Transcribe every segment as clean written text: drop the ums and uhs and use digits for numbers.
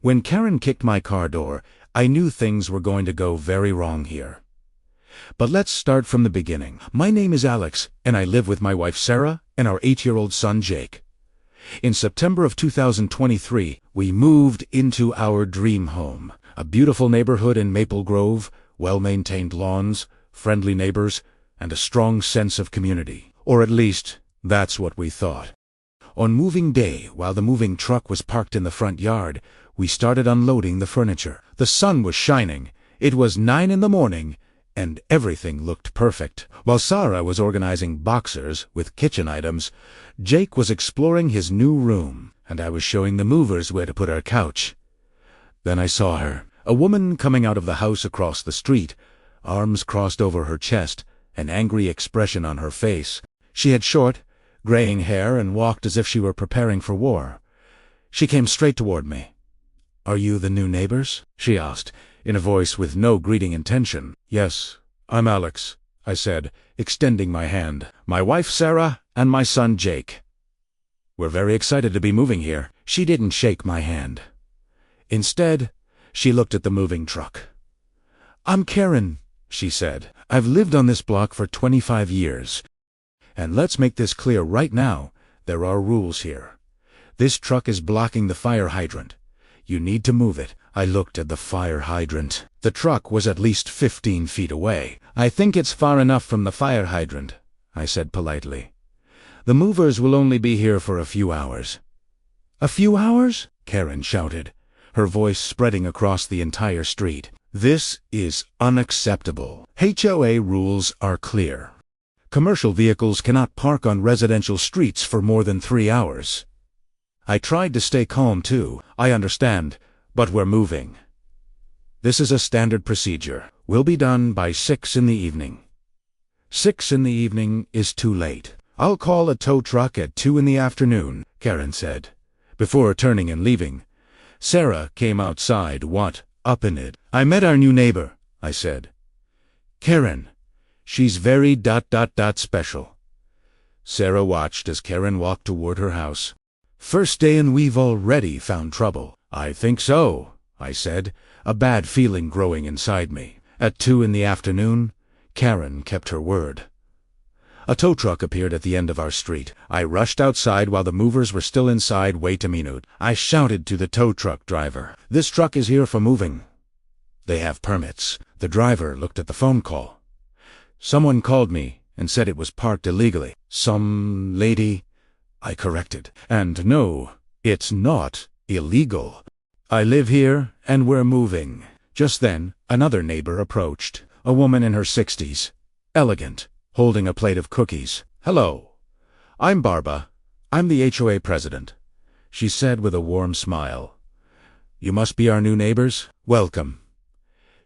When Karen kicked my car door, I knew things were going to go very wrong here. But let's start from the beginning. My name is Alex, and I live with my wife Sarah and our 8-year-old son Jake. In September of 2023, we moved into our dream home, a beautiful neighborhood in Maple Grove, well-maintained lawns, friendly neighbors, and a strong sense of community. Or at least, that's what we thought. On moving day, while the moving truck was parked in the front yard, we started unloading the furniture. The sun was shining. It was 9 in the morning, and everything looked perfect. While Sarah was organizing boxers with kitchen items, Jake was exploring his new room, and I was showing the movers where to put our couch. Then I saw her, a woman coming out of the house across the street, arms crossed over her chest, an angry expression on her face. She had short, graying hair and walked as if she were preparing for war. She came straight toward me. "Are you the new neighbors?" she asked, in a voice with no greeting intention. "Yes, I'm Alex," I said, extending my hand. "My wife Sarah and my son Jake. We're very excited to be moving here." She didn't shake my hand. Instead, she looked at the moving truck. "I'm Karen," she said. "I've lived on this block for 25 years. And let's make this clear right now, there are rules here. This truck is blocking the fire hydrant. You need to move it." I looked at the fire hydrant. The truck was at least 15 feet away. "I think it's far enough from the fire hydrant," I said politely. "The movers will only be here for a few hours." "A few hours?" Karen shouted, her voice spreading across the entire street. "This is unacceptable. HOA rules are clear. Commercial vehicles cannot park on residential streets for more than 3 hours." I tried to stay calm too. "I understand, but we're moving. This is a standard procedure. We'll be done by 6 in the evening." 6 in the evening is too late. "I'll call a tow truck at 2 in the afternoon, Karen said. Before turning and leaving, Sarah came outside. "What up in it?" "I met our new neighbor," I said. "Karen. She's very special." Sarah watched as Karen walked toward her house. "First day and we've already found trouble." "I think so," I said, a bad feeling growing inside me. At 2 in the afternoon, Karen kept her word. A tow truck appeared at the end of our street. I rushed outside while the movers were still inside. "Wait a minute." I shouted to the tow truck driver. "This truck is here for moving. They have permits." The driver looked at the phone call. "Someone called me and said it was parked illegally." "Some lady," I corrected. "And no, it's not illegal. I live here and we're moving." Just then, another neighbor approached, a woman in her 60s, elegant, holding a plate of cookies. "Hello. I'm Barbara. I'm the HOA president," she said with a warm smile. "You must be our new neighbors. Welcome."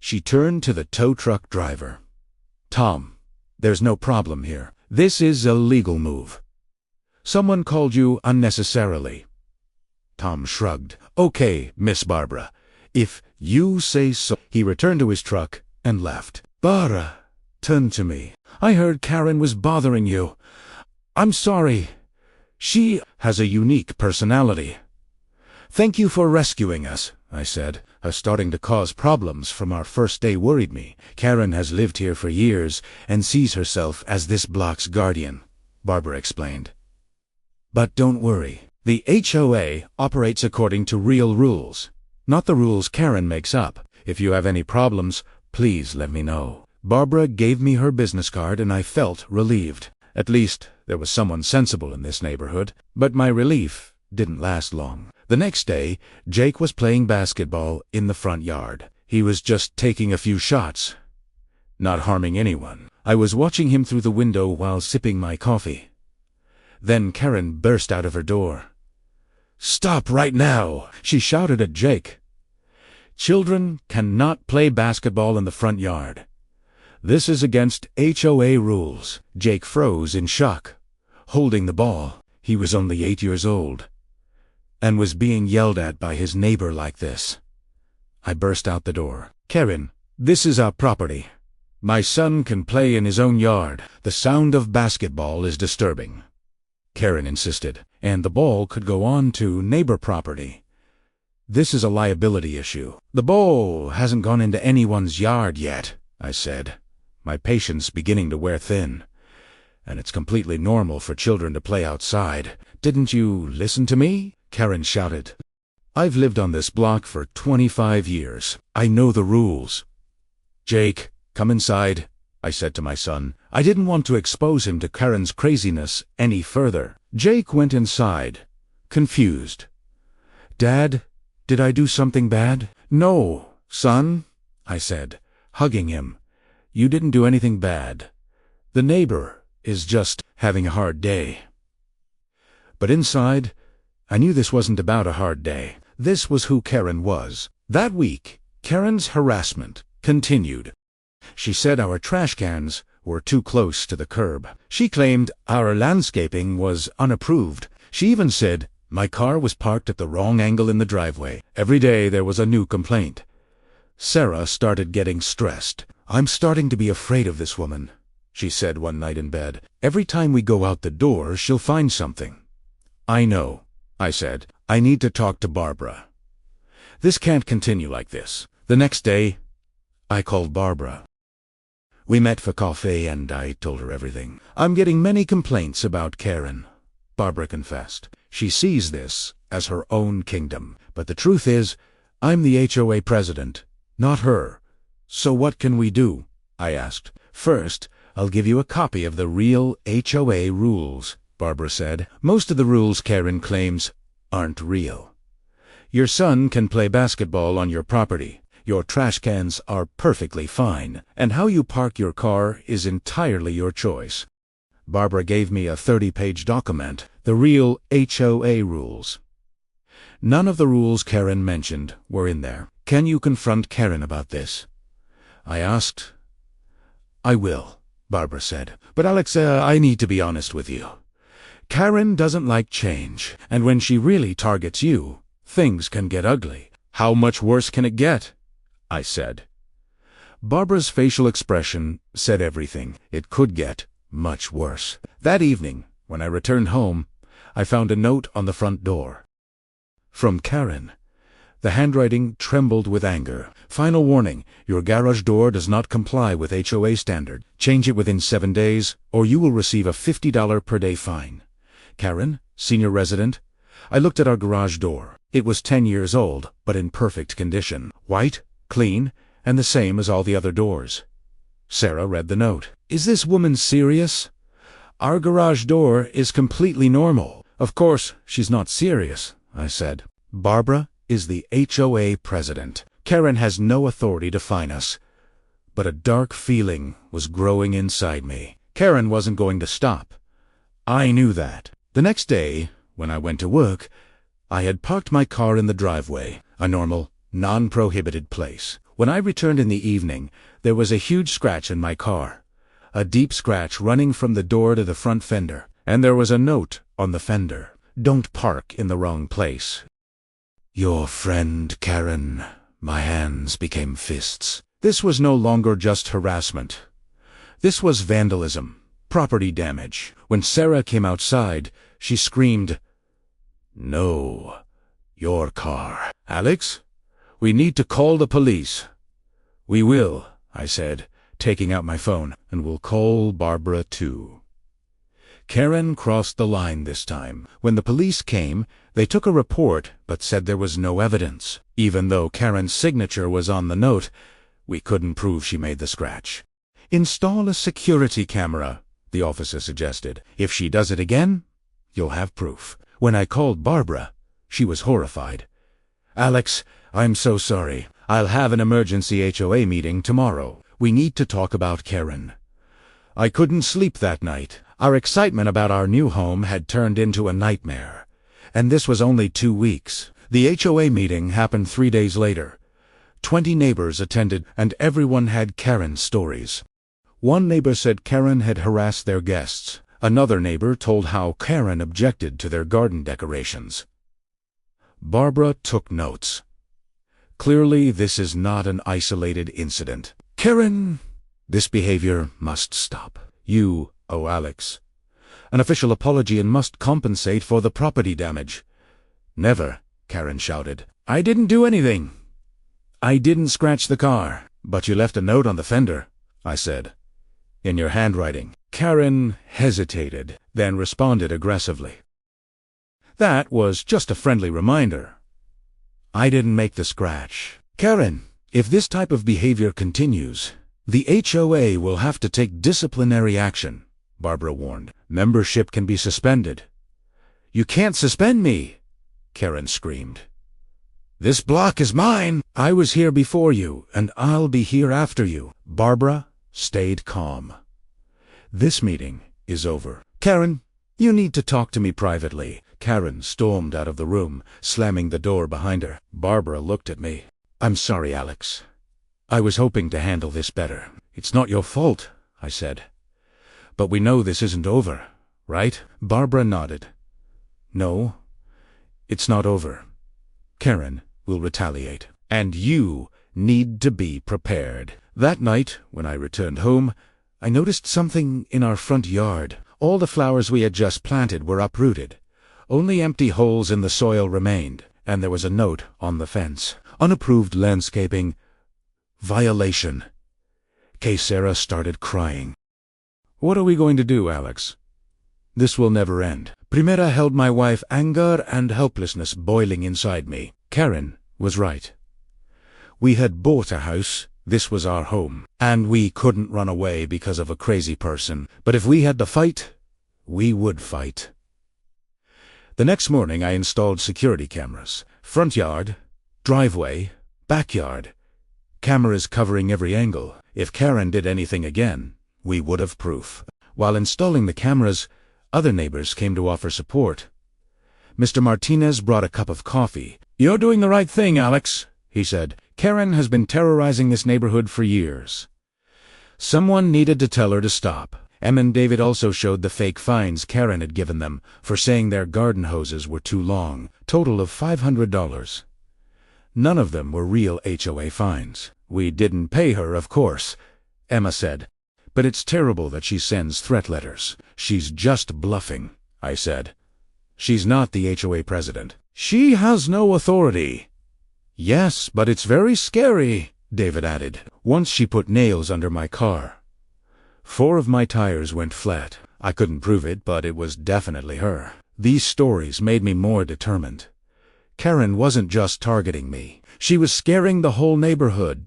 She turned to the tow truck driver. "Tom, there's no problem here. This is a legal move. Someone called you unnecessarily." Tom shrugged. "Okay, Miss Barbara, if you say so." He returned to his truck and left. Barbara turned to me. "I heard Karen was bothering you. I'm sorry. She has a unique personality." "Thank you for rescuing us," I said. "Her starting to cause problems from our first day worried me. Karen has lived here for years and sees herself as this block's guardian," Barbara explained. "But don't worry. The HOA operates according to real rules, not the rules Karen makes up. If you have any problems, please let me know." Barbara gave me her business card and I felt relieved. At least, there was someone sensible in this neighborhood. But my relief didn't last long. The next day, Jake was playing basketball in the front yard. He was just taking a few shots, not harming anyone. I was watching him through the window while sipping my coffee. Then Karen burst out of her door. "Stop right now!" she shouted at Jake. "Children cannot play basketball in the front yard. This is against HOA rules." Jake froze in shock, holding the ball. He was only 8 years old, and was being yelled at by his neighbor like this. I burst out the door. "Karen, this is our property. My son can play in his own yard. The sound of basketball is disturbing," Karen insisted, "and the ball could go on to neighbor property." This is a liability issue. The ball hasn't gone into anyone's yard yet, I said, my patience beginning to wear thin. And it's completely normal for children to play outside. Didn't you listen to me? Karen shouted. I've lived on this block for 25 years. I know the rules. Jake, come inside, I said to my son. I didn't want to expose him to Karen's craziness any further. Jake went inside, confused. Dad, did I do something bad? No, son, I said, hugging him. You didn't do anything bad. The neighbor is just having a hard day. But inside, I knew this wasn't about a hard day. This was who Karen was. That week, Karen's harassment continued. She said our trash cans were too close to the curb. She claimed our landscaping was unapproved. She even said my car was parked at the wrong angle in the driveway. Every day there was a new complaint. Sarah started getting stressed. I'm starting to be afraid of this woman, she said one night in bed. Every time we go out the door, she'll find something. I know, I said. I need to talk to Barbara. This can't continue like this. The next day, I called Barbara. We met for coffee and I told her everything. I'm getting many complaints about Karen, Barbara confessed. She sees this as her own kingdom. But the truth is, I'm the HOA president, not her. So what can we do? I asked. First, I'll give you a copy of the real HOA rules, Barbara said. Most of the rules Karen claims aren't real. Your son can play basketball on your property. Your trash cans are perfectly fine, and how you park your car is entirely your choice. Barbara gave me a 30-page document, the real HOA rules. None of the rules Karen mentioned were in there. Can you confront Karen about this? I asked. I will, Barbara said. But Alex, I need to be honest with you. Karen doesn't like change, and when she really targets you, things can get ugly. How much worse can it get? I said. Barbara's facial expression said everything. It could get much worse. That evening, when I returned home, I found a note on the front door. From Karen. The handwriting trembled with anger. Final warning, your garage door does not comply with HOA standard. Change it within 7 days, or you will receive a $50 per day fine. Karen, senior resident. I looked at our garage door. It was 10 years old, but in perfect condition. White, clean, and the same as all the other doors. Sarah read the note. Is this woman serious? Our garage door is completely normal. Of course, she's not serious, I said. Barbara is the HOA president. Karen has no authority to fine us. But a dark feeling was growing inside me. Karen wasn't going to stop. I knew that. The next day, when I went to work, I had parked my car in the driveway, a normal, non-prohibited place. When I returned in the evening, there was a huge scratch in my car, a deep scratch running from the door to the front fender, and there was a note on the fender. Don't park in the wrong place. Your friend Karen. My hands became fists. This was no longer just harassment. This was vandalism, property damage. When Sarah came outside, she screamed, No, your car. Alex, we need to call the police. We will, I said, taking out my phone, and we'll call Barbara too. Karen crossed the line this time. When the police came, they took a report but said there was no evidence. Even though Karen's signature was on the note, we couldn't prove she made the scratch. Install a security camera, the officer suggested. If she does it again, you'll have proof. When I called Barbara, she was horrified. Alex, I'm so sorry. I'll have an emergency HOA meeting tomorrow. We need to talk about Karen. I couldn't sleep that night. Our excitement about our new home had turned into a nightmare. And this was only 2 weeks. The HOA meeting happened 3 days later. 20 neighbors attended, and everyone had Karen's stories. One neighbor said Karen had harassed their guests. Another neighbor told how Karen objected to their garden decorations. Barbara took notes. Clearly, this is not an isolated incident. Karen, this behavior must stop. You owe Alex an official apology and must compensate for the property damage. Never, Karen shouted. I didn't do anything. I didn't scratch the car. But you left a note on the fender, I said. In your handwriting. Karen hesitated, then responded aggressively. That was just a friendly reminder. I didn't make the scratch. Karen, if this type of behavior continues, the HOA will have to take disciplinary action, Barbara warned. Membership can be suspended. You can't suspend me, Karen screamed. This block is mine. I was here before you, and I'll be here after you. Barbara stayed calm. This meeting is over. Karen, you need to talk to me privately. Karen stormed out of the room, slamming the door behind her. Barbara looked at me. I'm sorry, Alex. I was hoping to handle this better. It's not your fault, I said. But we know this isn't over, right? Barbara nodded. No, it's not over. Karen will retaliate. And you need to be prepared. That night, when I returned home, I noticed something in our front yard. All the flowers we had just planted were uprooted. Only empty holes in the soil remained, and there was a note on the fence. Unapproved landscaping. Violation. Sarah started crying. What are we going to do, Alex? This will never end. Primera held my wife, anger and helplessness boiling inside me. Karen was right. We had bought a house. This was our home. And we couldn't run away because of a crazy person. But if we had to fight, we would fight. The next morning I installed security cameras. Front yard, driveway, backyard. Cameras covering every angle. If Karen did anything again, we would have proof. While installing the cameras, other neighbors came to offer support. Mr. Martinez brought a cup of coffee. You're doing the right thing, Alex, he said. Karen has been terrorizing this neighborhood for years. Someone needed to tell her to stop. Em and David also showed the fake fines Karen had given them for saying their garden hoses were too long. Total of $500. None of them were real HOA fines. We didn't pay her, of course, Emma said. But it's terrible that she sends threat letters. She's just bluffing, I said. She's not the HOA president. She has no authority. Yes, but it's very scary, David added. Once she put nails under my car. 4 of my tires went flat. I couldn't prove it, but it was definitely her. These stories made me more determined. Karen wasn't just targeting me. She was scaring the whole neighborhood.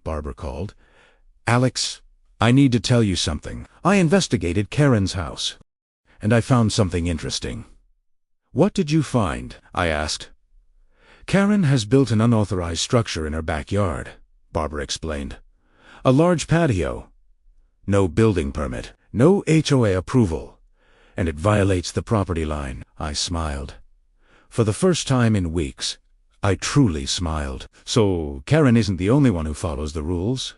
Barbara called. Alex, I need to tell you something. I investigated Karen's house, and I found something interesting. What did you find? I asked. Karen has built an unauthorized structure in her backyard, Barbara explained. A large patio. No building permit, no HOA approval, and it violates the property line. I smiled. For the first time in weeks, I truly smiled. So Karen isn't the only one who follows the rules?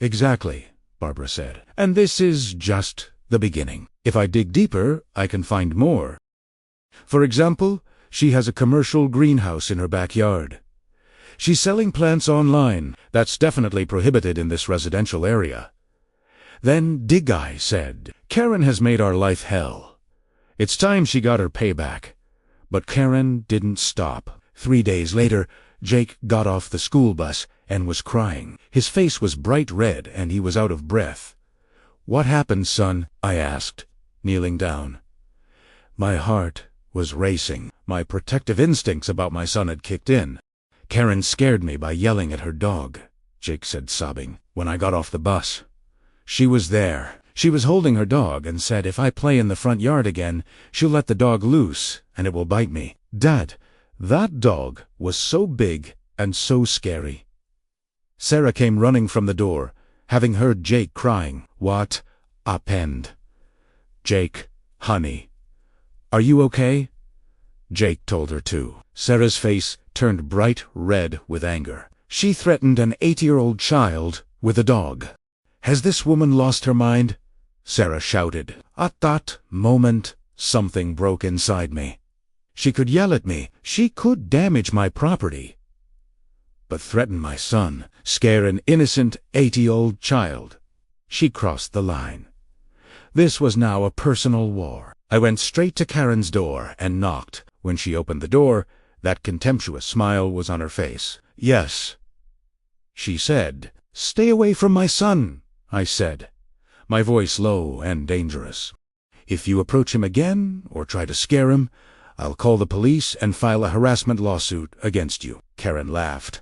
Exactly, Barbara said. And this is just the beginning. If I dig deeper, I can find more. For example, she has a commercial greenhouse in her backyard. She's selling plants online. That's definitely prohibited in this residential area. Then Dig Guy said, Karen has made our life hell. It's time she got her payback. But Karen didn't stop. 3 days later, Jake got off the school bus and was crying. His face was bright red and he was out of breath. What happened, son? I asked, kneeling down. My heart was racing. My protective instincts about my son had kicked in. Karen scared me by yelling at her dog, Jake said, sobbing. When I got off the bus, she was there. She was holding her dog and said if I play in the front yard again, she'll let the dog loose and it will bite me. Dad, that dog was so big and so scary. Sarah came running from the door, having heard Jake crying. What happened? Jake, honey, are you okay? Jake told her to. Sarah's face turned bright red with anger. She threatened an 8-year-old child with a dog. Has this woman lost her mind? Sarah shouted. At that moment, something broke inside me. She could yell at me. She could damage my property. But threaten my son, scare an innocent 8-year-old child. She crossed the line. This was now a personal war. I went straight to Karen's door and knocked. When she opened the door, That contemptuous smile was on her face. "Yes," she said. "Stay away from my son," I said, my voice low and dangerous. "If you approach him again or try to scare him, I'll call the police and file a harassment lawsuit against you." Karen laughed.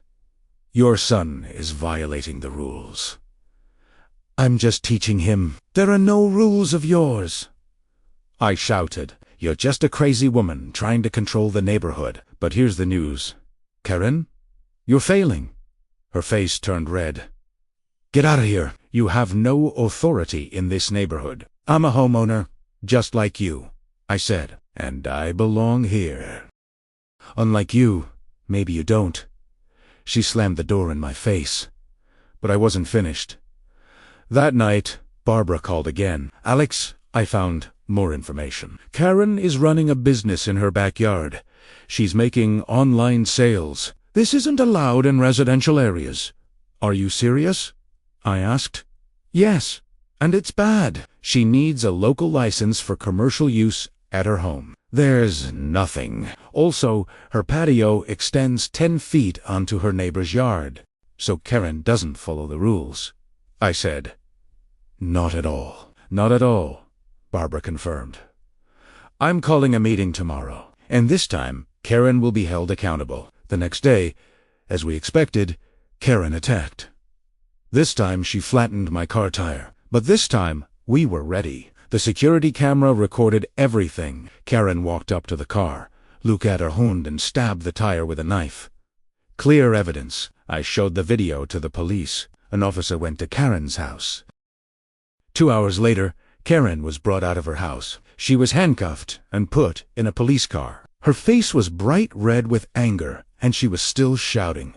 "Your son is violating the rules." "I'm just teaching him. There are no rules of yours," I shouted. "You're just a crazy woman trying to control the neighborhood. But here's the news. Karen, you're failing." Her face turned red. "Get out of here. You have no authority in this neighborhood. I'm a homeowner, just like you," I said, "and I belong here." "Unlike you, maybe you don't." She slammed the door in my face. But I wasn't finished. That night, Barbara called again. "Alex, I found more information. Karen is running a business in her backyard. She's making online sales. This isn't allowed in residential areas." "Are you serious?" I asked. "Yes, and it's bad. She needs a local license for commercial use at her home." "There's nothing." "Also, her patio extends 10 feet onto her neighbor's yard, so Karen doesn't follow the rules," I said. "Not at all." "Not at all," Barbara confirmed. "I'm calling a meeting tomorrow, and this time Karen will be held accountable." The next day, as we expected, Karen attacked. This time she flattened my car tire. But this time we were ready. The security camera recorded everything. Karen walked up to the car, looked at her hund, and stabbed the tire with a knife. Clear evidence. I showed the video to the police. An officer went to Karen's house. 2 hours later, Karen was brought out of her house. She was handcuffed and put in a police car. Her face was bright red with anger, and she was still shouting,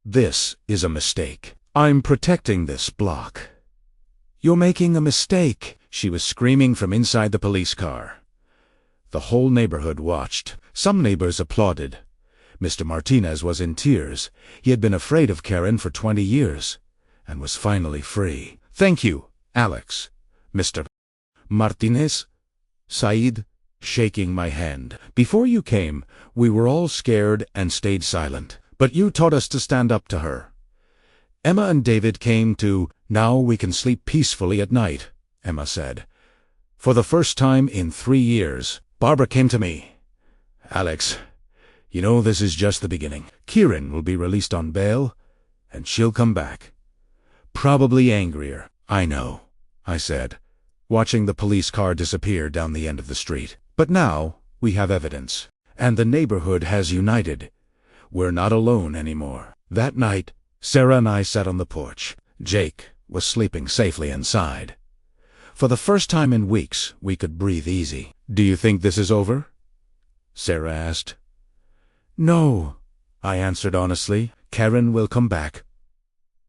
"This is a mistake. I'm protecting this block." "You're making a mistake," she was screaming from inside the police car. The whole neighborhood watched. Some neighbors applauded. Mr. Martinez was in tears. He had been afraid of Karen for 20 years, and was finally free. "Thank you, Alex." "Mr. Martinez?" Said, shaking my hand. "Before you came, we were all scared and stayed silent. But you taught us to stand up to her." "Emma and David came to. Now we can sleep peacefully at night," Emma said. "For the first time in 3 years." Barbara came to me. "Alex, you know this is just the beginning. Karen will be released on bail, and she'll come back. Probably angrier." "I know," I said, watching the police car disappear down the end of the street. "But now we have evidence, and the neighborhood has united. We're not alone anymore." That night, Sarah and I sat on the porch. Jake was sleeping safely inside. For the first time in weeks, we could breathe easy. "Do you think this is over?" Sarah asked. "No," I answered honestly. "Karen will come back.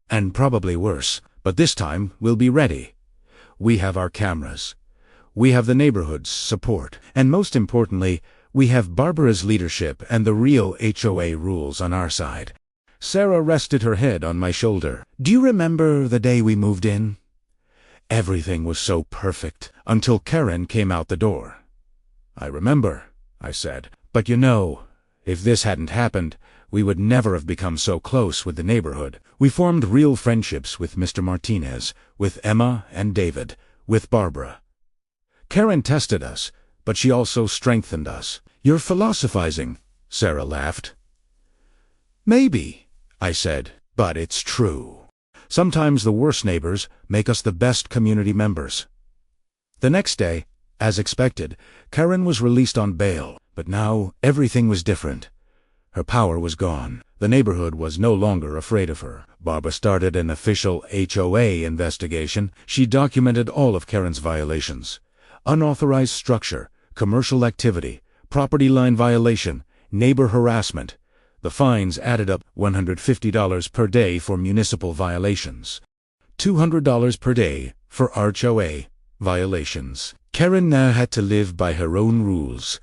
And probably worse. But this time we'll be ready. We have our cameras. We have the neighborhood's support. And most importantly, we have Barbara's leadership and the real HOA rules on our side." Sarah rested her head on my shoulder. "Do you remember the day we moved in? Everything was so perfect until Karen came out the door." "I remember," I said. "But you know, if this hadn't happened, we would never have become so close with the neighborhood. We formed real friendships with Mr. Martinez, with Emma and David, with Barbara. Karen tested us, but she also strengthened us." "You're philosophizing," Sarah laughed. "Maybe," I said, "but it's true. Sometimes the worst neighbors make us the best community members." The next day, as expected, Karen was released on bail, but now everything was different. Her power was gone. The neighborhood was no longer afraid of her. Barbara started an official HOA investigation. She documented all of Karen's violations: unauthorized structure, commercial activity, property line violation, neighbor harassment. The fines added up: $150 per day for municipal violations, $200 per day for HOA violations. Karen now had to live by her own rules.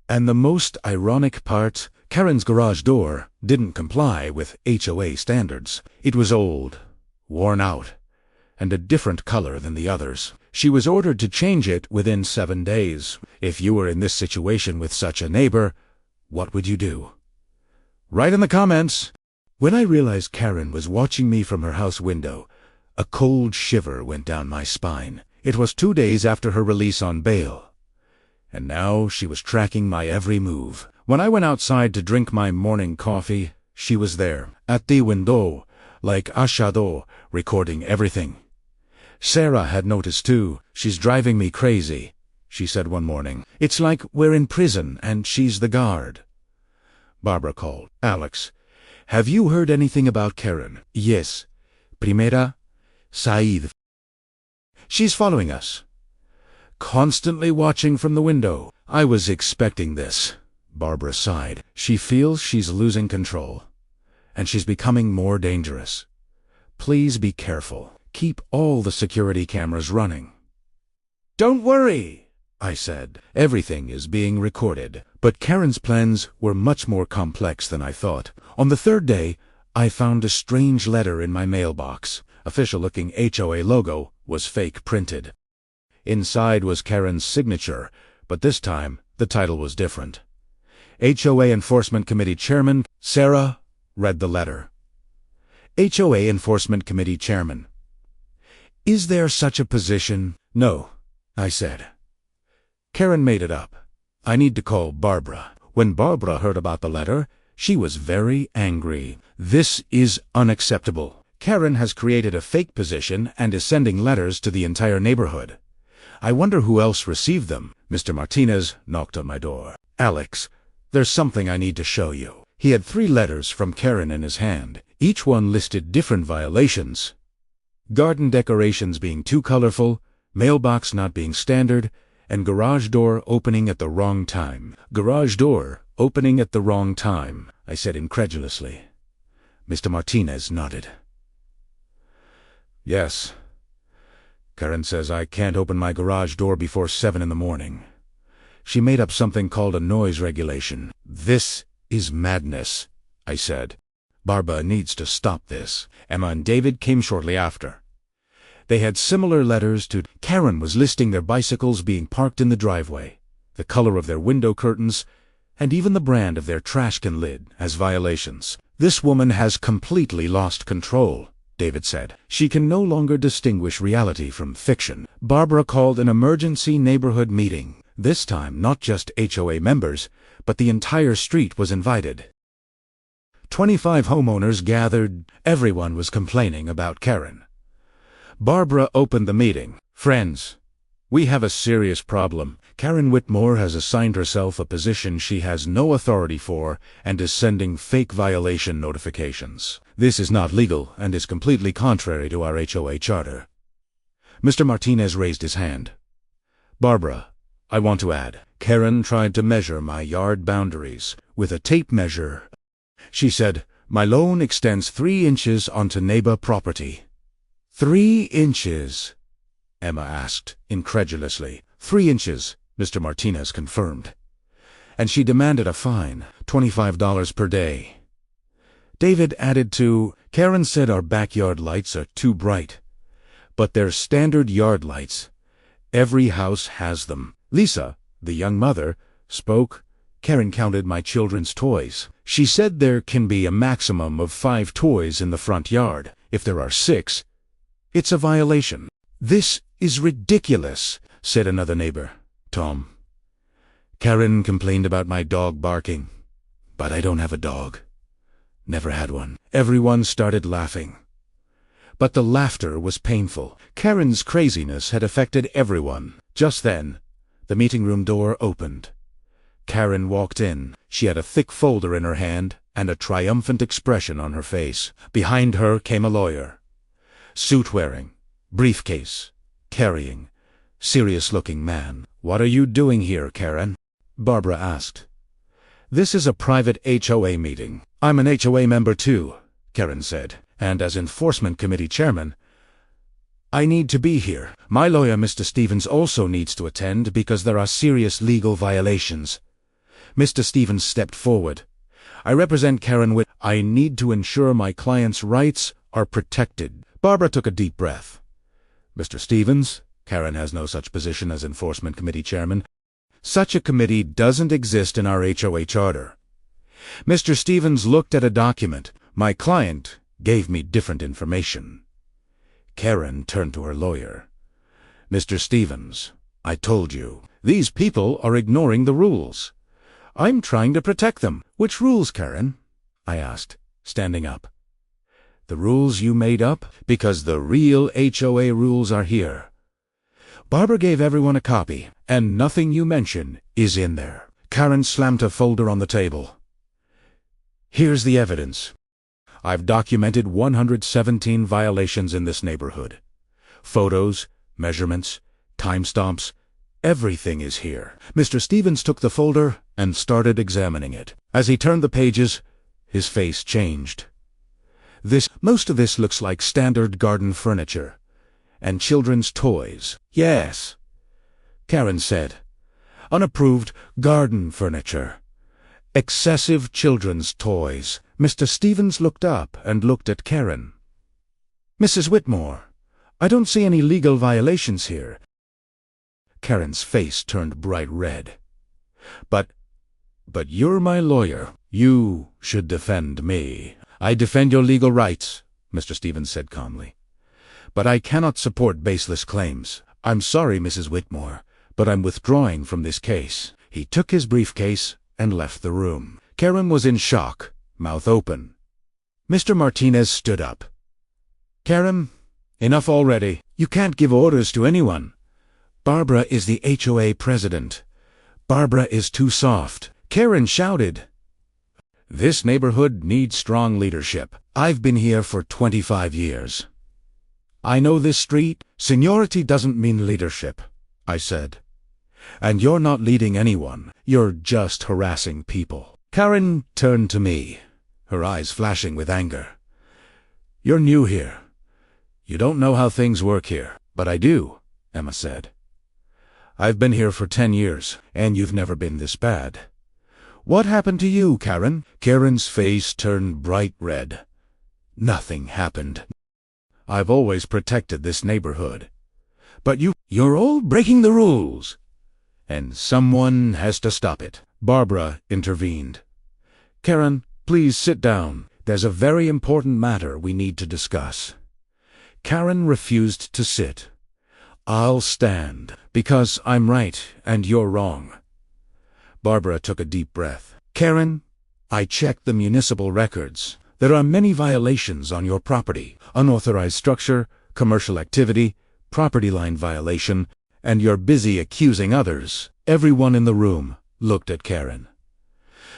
And the most ironic part, Karen's garage door didn't comply with HOA standards. It was old, worn out, and a different color than the others. She was ordered to change it within 7 days. If you were in this situation with such a neighbor, What would you do? Write in the comments. When I realized Karen was watching me from her house window, a cold shiver went down my spine. It was 2 days after her release on bail, and now she was tracking my every move. When I went outside to drink my morning coffee, she was there, at the window, like a shadow, recording everything. Sarah had noticed too. She's driving me crazy, she said one morning. It's like we're in prison and she's the guard. Barbara called. Alex, have you heard anything about Karen? Yes. Primera, Said. She's following us. Constantly watching from the window. I was expecting this. Barbara sighed. She feels she's losing control, and she's becoming more dangerous. Please be careful. Keep all the security cameras running. Don't worry, I said. Everything is being recorded. But Karen's plans were much more complex than I thought. On the third day, I found a strange letter in my mailbox. Official-looking HOA logo was fake printed. Inside was Karen's signature, but this time the title was different. HOA Enforcement Committee Chairman Sarah read the letter. HOA Enforcement Committee Chairman. Is there such a position? No, I said. Karen made it up. I need to call Barbara. When Barbara heard about the letter, she was very angry. This is unacceptable. Karen has created a fake position and is sending letters to the entire neighborhood. I wonder who else received them. Mr. Martinez knocked on my door. Alex, there's something I need to show you. He had 3 letters from Karen in his hand. Each one listed different violations. Garden decorations being too colorful, mailbox not being standard, and garage door opening at the wrong time. Garage door opening at the wrong time, I said incredulously. Mr. Martinez nodded. Yes. Karen says I can't open my garage door before 7 in the morning. She made up something called a noise regulation. This is madness, I said. Barbara needs to stop this. Emma and David came shortly after. They had similar letters to Karen was listing their bicycles being parked in the driveway, the color of their window curtains, and even the brand of their trash can lid as violations. This woman has completely lost control, David said. She can no longer distinguish reality from fiction. Barbara called an emergency neighborhood meeting. This time not just HOA members, but the entire street was invited. 25 homeowners gathered. Everyone was complaining about Karen. Barbara opened the meeting. Friends, we have a serious problem. Karen Whitmore has assigned herself a position she has no authority for and is sending fake violation notifications. This is not legal and is completely contrary to our HOA charter. Mr. Martinez raised his hand. Barbara, I want to add, Karen tried to measure my yard boundaries with a tape measure. She said, my lawn extends 3 inches onto neighbor property. 3 inches? Emma asked, incredulously. 3 inches, Mr. Martinez confirmed. And she demanded a fine, $25 per day. David added to, Karen said our backyard lights are too bright. But they're standard yard lights. Every house has them. Lisa, the young mother, spoke. Karen counted my children's toys. She said there can be a maximum of 5 toys in the front yard. If there are 6, it's a violation. This is ridiculous, said another neighbor, Tom. Karen complained about my dog barking, but I don't have a dog. Never had one. Everyone started laughing. But the laughter was painful. Karen's craziness had affected everyone. Just then, the meeting room door opened. Karen walked in. She had a thick folder in her hand and a triumphant expression on her face. Behind her came a lawyer. Suit-wearing, briefcase, carrying, serious-looking man. What are you doing here, Karen? Barbara asked. This is a private HOA meeting. I'm an HOA member too, Karen said, and as enforcement committee chairman, I need to be here. My lawyer, Mr. Stevens, also needs to attend because there are serious legal violations. Mr. Stevens stepped forward. I represent Karen Whit. I need to ensure my client's rights are protected. Barbara took a deep breath. Mr. Stevens, Karen has no such position as enforcement committee chairman. Such a committee doesn't exist in our HOA charter. Mr. Stevens looked at a document. My client gave me different information. Karen turned to her lawyer. Mr. Stevens, I told you, these people are ignoring the rules. I'm trying to protect them. Which rules, Karen? I asked, standing up. The rules you made up? Because the real HOA rules are here. Barbara gave everyone a copy, and nothing you mention is in there. Karen slammed a folder on the table. Here's the evidence. I've documented 117 violations in this neighborhood. Photos, measurements, timestamps, everything is here. Mr. Stevens took the folder and started examining it. As he turned the pages, his face changed. Most of this looks like standard garden furniture and children's toys. Yes, Karen said. Unapproved garden furniture. Excessive children's toys. Mr. Stevens looked up and looked at Karen. Mrs. Whitmore, I don't see any legal violations here. Karen's face turned bright red. But you're my lawyer. You should defend me. I defend your legal rights, Mr. Stevens said calmly. But I cannot support baseless claims. I'm sorry, Mrs. Whitmore, but I'm withdrawing from this case. He took his briefcase and left the room. Karen was in shock, mouth open. Mr. Martinez stood up. Karen, enough already. You can't give orders to anyone. Barbara is the HOA president. Barbara is too soft. Karen shouted. This neighborhood needs strong leadership. I've been here for 25 years. I know this street. Seniority doesn't mean leadership, I said. And you're not leading anyone. You're just harassing people. Karen turned to me, her eyes flashing with anger. You're new here. You don't know how things work here. But I do, Emma said. I've been here for 10 years, and you've never been this bad. What happened to you, Karen? Karen's face turned bright red. Nothing happened. I've always protected this neighborhood. But you're all breaking the rules. And someone has to stop it. Barbara intervened. Karen, please sit down. There's a very important matter we need to discuss. Karen refused to sit. I'll stand, because I'm right and you're wrong. Barbara took a deep breath. Karen, I checked the municipal records. There are many violations on your property. Unauthorized structure, commercial activity, property line violation, and you're busy accusing others. Everyone in the room looked at Karen.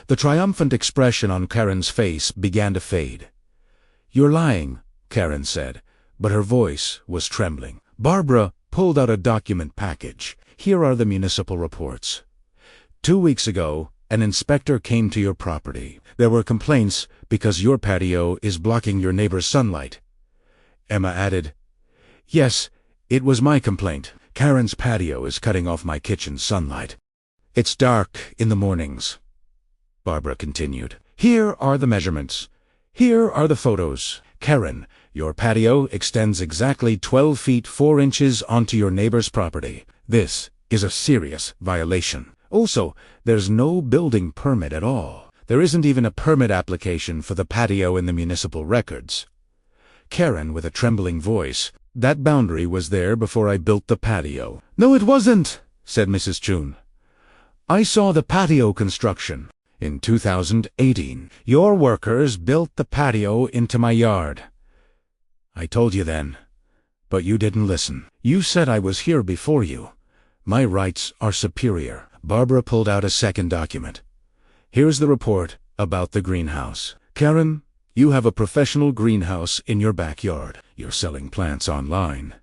The triumphant expression on Karen's face began to fade. You're lying, Karen said, but her voice was trembling. Barbara pulled out a document package. Here are the municipal reports. 2 weeks ago, an inspector came to your property. There were complaints because your patio is blocking your neighbor's sunlight. Emma added, Yes, it was my complaint. Karen's patio is cutting off my kitchen's sunlight. It's dark in the mornings. Barbara continued. Here are the measurements. Here are the photos. Karen, your patio extends exactly 12 feet 4 inches onto your neighbor's property. This is a serious violation. Also, there's no building permit at all. There isn't even a permit application for the patio in the municipal records. Karen, with a trembling voice, that boundary was there before I built the patio. No, it wasn't, said Mrs. Chun. I saw the patio construction. In 2018, your workers built the patio into my yard. I told you then, but you didn't listen. You said I was here before you. My rights are superior. Barbara pulled out a second document. Here's the report about the greenhouse. Karen, you have a professional greenhouse in your backyard. You're selling plants online.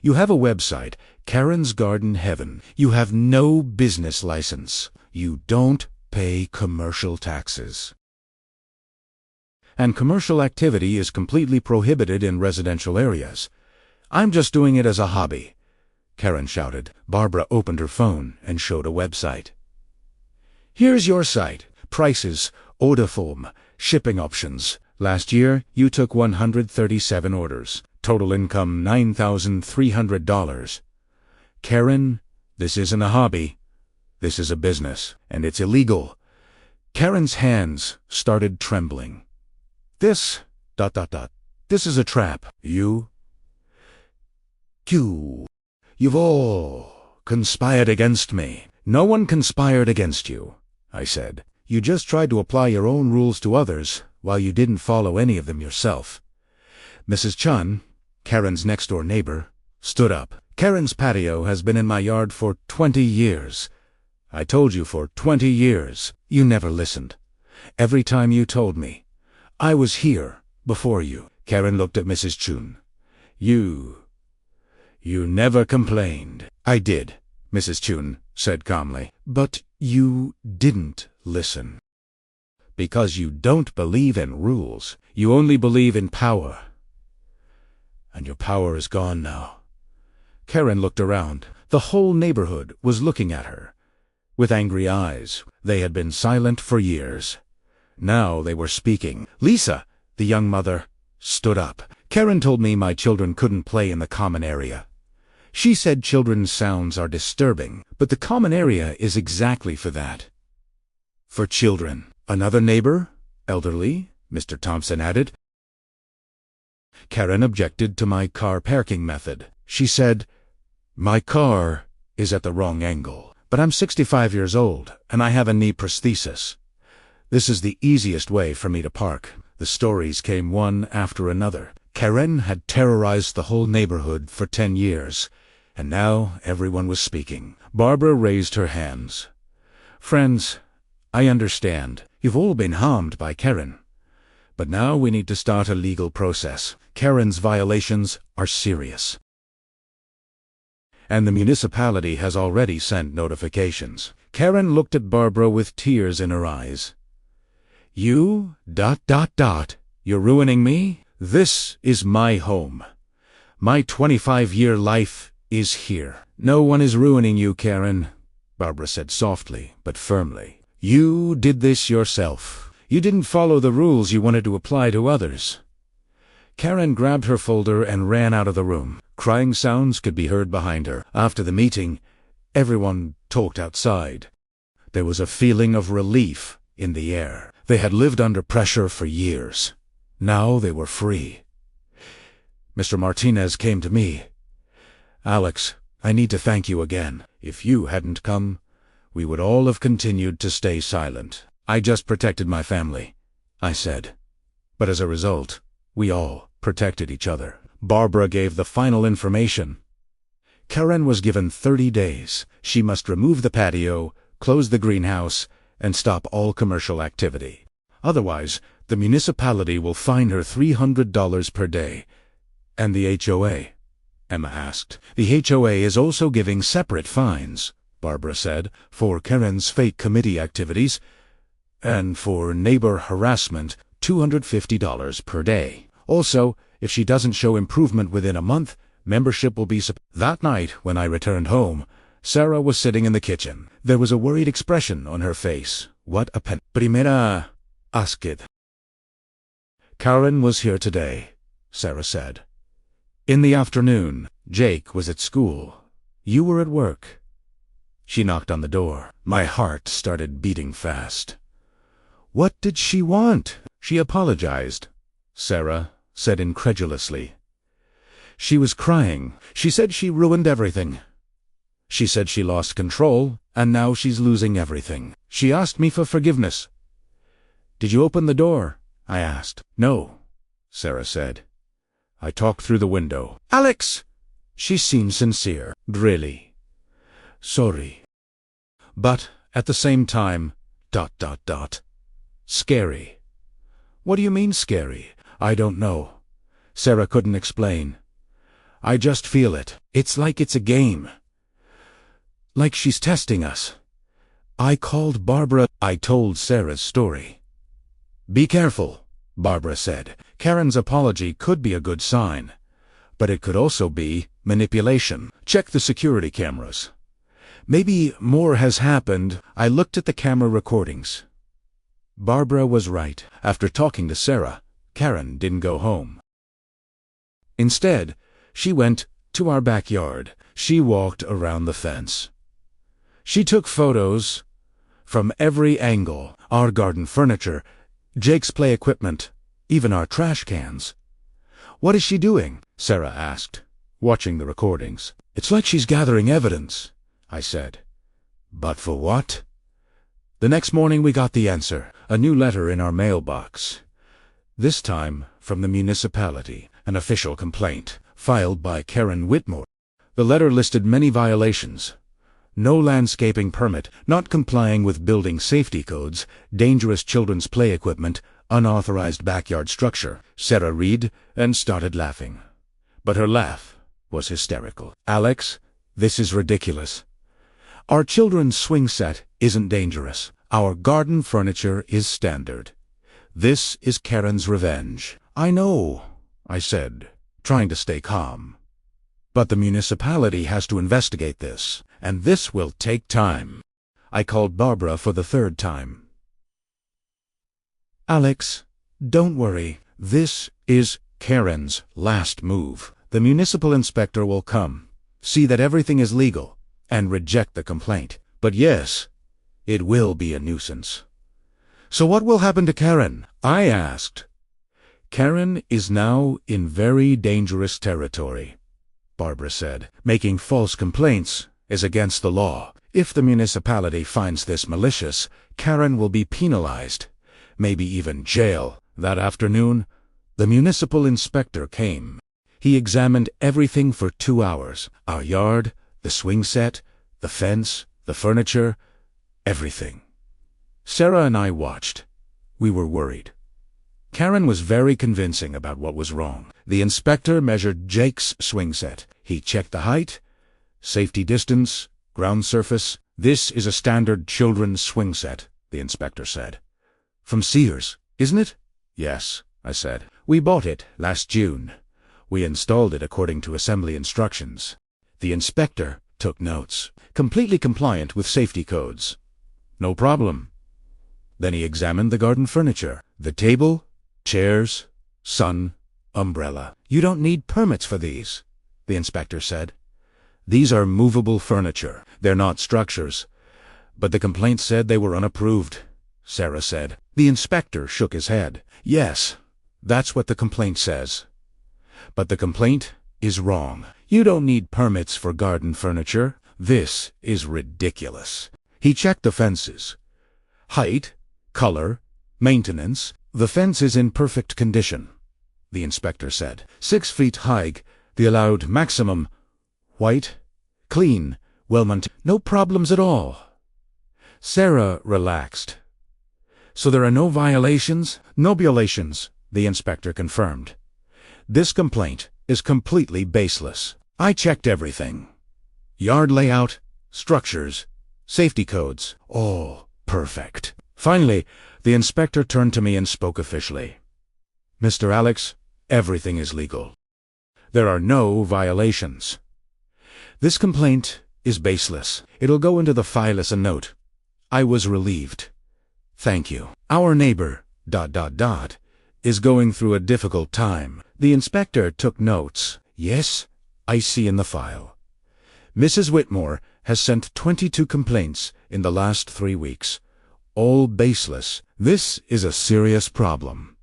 You have a website, Karen's Garden Heaven. You have no business license. You don't pay commercial taxes. And commercial activity is completely prohibited in residential areas. I'm just doing it as a hobby, Karen shouted. Barbara opened her phone and showed a website. Here's your site. Prices, order form, shipping options. Last year, you took 137 orders. Total income $9,300. Karen, this isn't a hobby. This is a business, and it's illegal. Karen's hands started trembling. This, ... This is a trap. You've all conspired against me. No one conspired against you, I said. You just tried to apply your own rules to others while you didn't follow any of them yourself. Mrs. Chun, Karen's next-door neighbor, stood up. Karen's patio has been in my yard for 20 years. I told you for 20 years. You never listened. Every time you told me. I was here before you. Karen looked at Mrs. Chun. You never complained. I did, Mrs. Chun said calmly. But you didn't listen. Because you don't believe in rules. You only believe in power. And your power is gone now. Karen looked around. The whole neighborhood was looking at her. With angry eyes. They had been silent for years. Now they were speaking. Lisa, the young mother, stood up. Karen told me my children couldn't play in the common area. She said children's sounds are disturbing, but the common area is exactly for that. For children. Another neighbor, elderly, Mr. Thompson added. Karen objected to my car parking method. She said, my car is at the wrong angle, but I'm 65 years old and I have a knee prosthesis. This is the easiest way for me to park. The stories came one after another. Karen had terrorized the whole neighborhood for 10 years, and now everyone was speaking. Barbara raised her hands. Friends, I understand. You've all been harmed by Karen. But now we need to start a legal process. Karen's violations are serious. And the municipality has already sent notifications. Karen looked at Barbara with tears in her eyes. You're ruining me? This is my home. My 25-year life is here. No one is ruining you, Karen, Barbara said softly but firmly. You did this yourself. You didn't follow the rules you wanted to apply to others. Karen grabbed her folder and ran out of the room. Crying sounds could be heard behind her. After the meeting, everyone talked outside. There was a feeling of relief in the air. They had lived under pressure for years. Now they were free. Mr. Martinez came to me. Alex, I need to thank you again. If you hadn't come, we would all have continued to stay silent. I just protected my family, I said. But as a result, we all protected each other. Barbara gave the final information. Karen was given 30 days. She must remove the patio, close the greenhouse, and stop all commercial activity. Otherwise, the municipality will fine her $300 per day. And the HOA? Emma asked. The HOA is also giving separate fines, Barbara said, for Karen's fake committee activities, and for neighbor harassment, $250 per day. Also, if she doesn't show improvement within a month, membership will be That night, when I returned home, Sarah was sitting in the kitchen. There was a worried expression on her face. What a Primera Asked. Karen was here today, Sarah said. In the afternoon, Jake was at school. You were at work. She knocked on the door. My heart started beating fast. What did she want? She apologized, Sarah said incredulously. She was crying. She said she ruined everything. She said she lost control, and now she's losing everything. She asked me for forgiveness. Did you open the door? I asked. No, Sarah said. I talked through the window. Alex! She seemed sincere. Really. Sorry. But, at the same time, ... Scary. What do you mean scary? I don't know. Sarah couldn't explain. I just feel it. It's like it's a game. Like she's testing us. I called Barbara. I told Sarah's story. Be careful, Barbara said. Karen's apology could be a good sign, but it could also be manipulation. Check the security cameras. Maybe more has happened. I looked at the camera recordings. Barbara was right. After talking to Sarah, Karen didn't go home. Instead, she went to our backyard. She walked around the fence. She took photos From every angle. Our garden furniture, Jake's play equipment, even our trash cans. "What is she doing?" Sarah asked, watching the recordings. "It's like she's gathering evidence," I said. "But for what?" The next morning we got the answer, a new letter in our mailbox. This time from the municipality, an official complaint, filed by Karen Whitmore. The letter listed many violations. No landscaping permit, not complying with building safety codes, dangerous children's play equipment, unauthorized backyard structure. Sarah read and started laughing. But her laugh was hysterical. "Alex, this is ridiculous. Our children's swing set isn't dangerous. Our garden furniture is standard. This is Karen's revenge." "I know," I said, trying to stay calm. "But the municipality has to investigate this, and this will take time." I called Barbara for the third time. "Alex, don't worry. This is Karen's last move. The municipal inspector will come, see that everything is legal, and reject the complaint. But yes, it will be a nuisance." "So what will happen to Karen?" I asked. "Karen is now in very dangerous territory," Barbara said. "Making false complaints is against the law. If the municipality finds this malicious, Karen will be penalized, maybe even jail." That afternoon, the municipal inspector came. He examined everything for 2 hours. Our yard, the swing set, the fence, the furniture, everything. Sarah and I watched. We were worried. Karen was very convincing about what was wrong. The inspector measured Jake's swing set. He checked the height, safety distance, ground surface. "This is a standard children's swing set," the inspector said. "From Sears, isn't it?" "Yes," I said. "We bought it last June. We installed it according to assembly instructions." The inspector took notes. "Completely compliant with safety codes." "No problem." Then he examined the garden furniture. The table, chairs, sun, umbrella. "You don't need permits for these," the inspector said. "These are movable furniture. They're not structures." "But the complaint said they were unapproved," Sarah said. The inspector shook his head. "Yes, that's what the complaint says. But the complaint is wrong. You don't need permits for garden furniture. This is ridiculous." He checked the fences. Height, color, maintenance. "The fence is in perfect condition," the inspector said. 6 feet high, the allowed maximum. White, clean, well-maintained. No problems at all. Sarah relaxed. "So there are no violations?" "No violations," the inspector confirmed. "This complaint is completely baseless. I checked everything. Yard layout, structures, safety codes, all perfect." Finally, the inspector turned to me and spoke officially. "Mr. Alex, everything is legal. There are no violations. This complaint is baseless. It'll go into the file as a note." I was relieved. "Thank you. Our neighbor, ... is going through a difficult time." The inspector took notes. "Yes, I see in the file. Mrs. Whitmore has sent 22 complaints in the last 3 weeks. All baseless. This is a serious problem.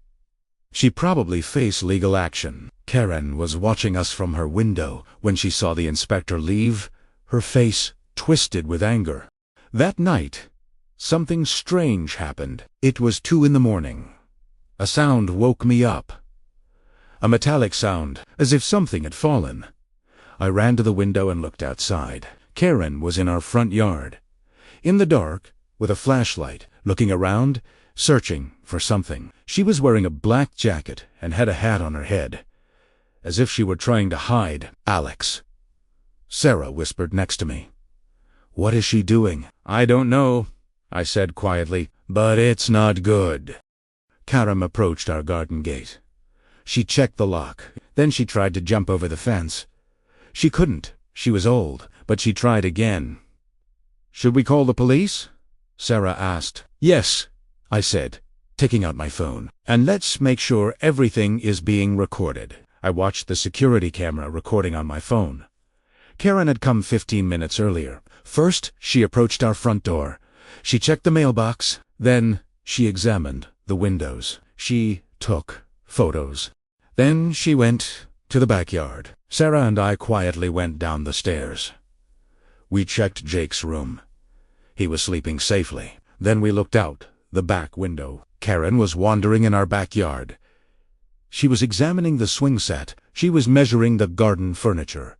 She probably face legal action." Karen was watching us from her window. When she saw the inspector leave, her face twisted with anger. That night, something strange happened. It was 2 in the morning. A sound woke me up. A metallic sound, as if something had fallen. I ran to the window and looked outside. Karen was in our front yard, in the dark, with a flashlight, looking around, searching for something. She was wearing a black jacket and had a hat on her head, as if she were trying to hide. "Alex," Sarah whispered next to me. "What is she doing?" "I don't know," I said quietly, "but it's not good." Karen approached our garden gate. She checked the lock. Then she tried to jump over the fence. She couldn't. She was old, but she tried again. "Should we call the police?" Sarah asked. "Yes," I said, taking out my phone. "And let's make sure everything is being recorded." I watched the security camera recording on my phone. Karen had come 15 minutes earlier. First, she approached our front door, She checked the mailbox. Then she examined the windows. She took photos. Then she went to the backyard. Sarah and I quietly went down the stairs. We checked Jake's room. He was sleeping safely. Then we looked out the back window. Karen was wandering in our backyard. She was examining the swing set. She was measuring the garden furniture.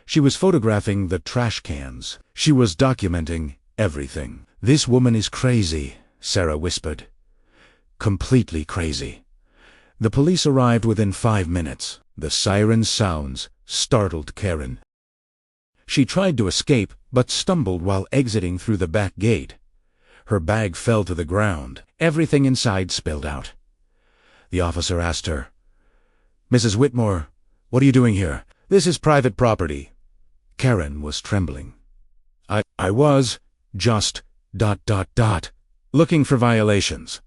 She was photographing the trash cans. She was documenting everything. "This woman is crazy," Sarah whispered. "Completely crazy." The police arrived within 5 minutes. The siren sounds startled Karen. She tried to escape, but stumbled while exiting through the back gate. Her bag fell to the ground. Everything inside spilled out. The officer asked her, "Mrs. Whitmore, what are you doing here? This is private property." Karen was trembling. I was just ... looking for violations.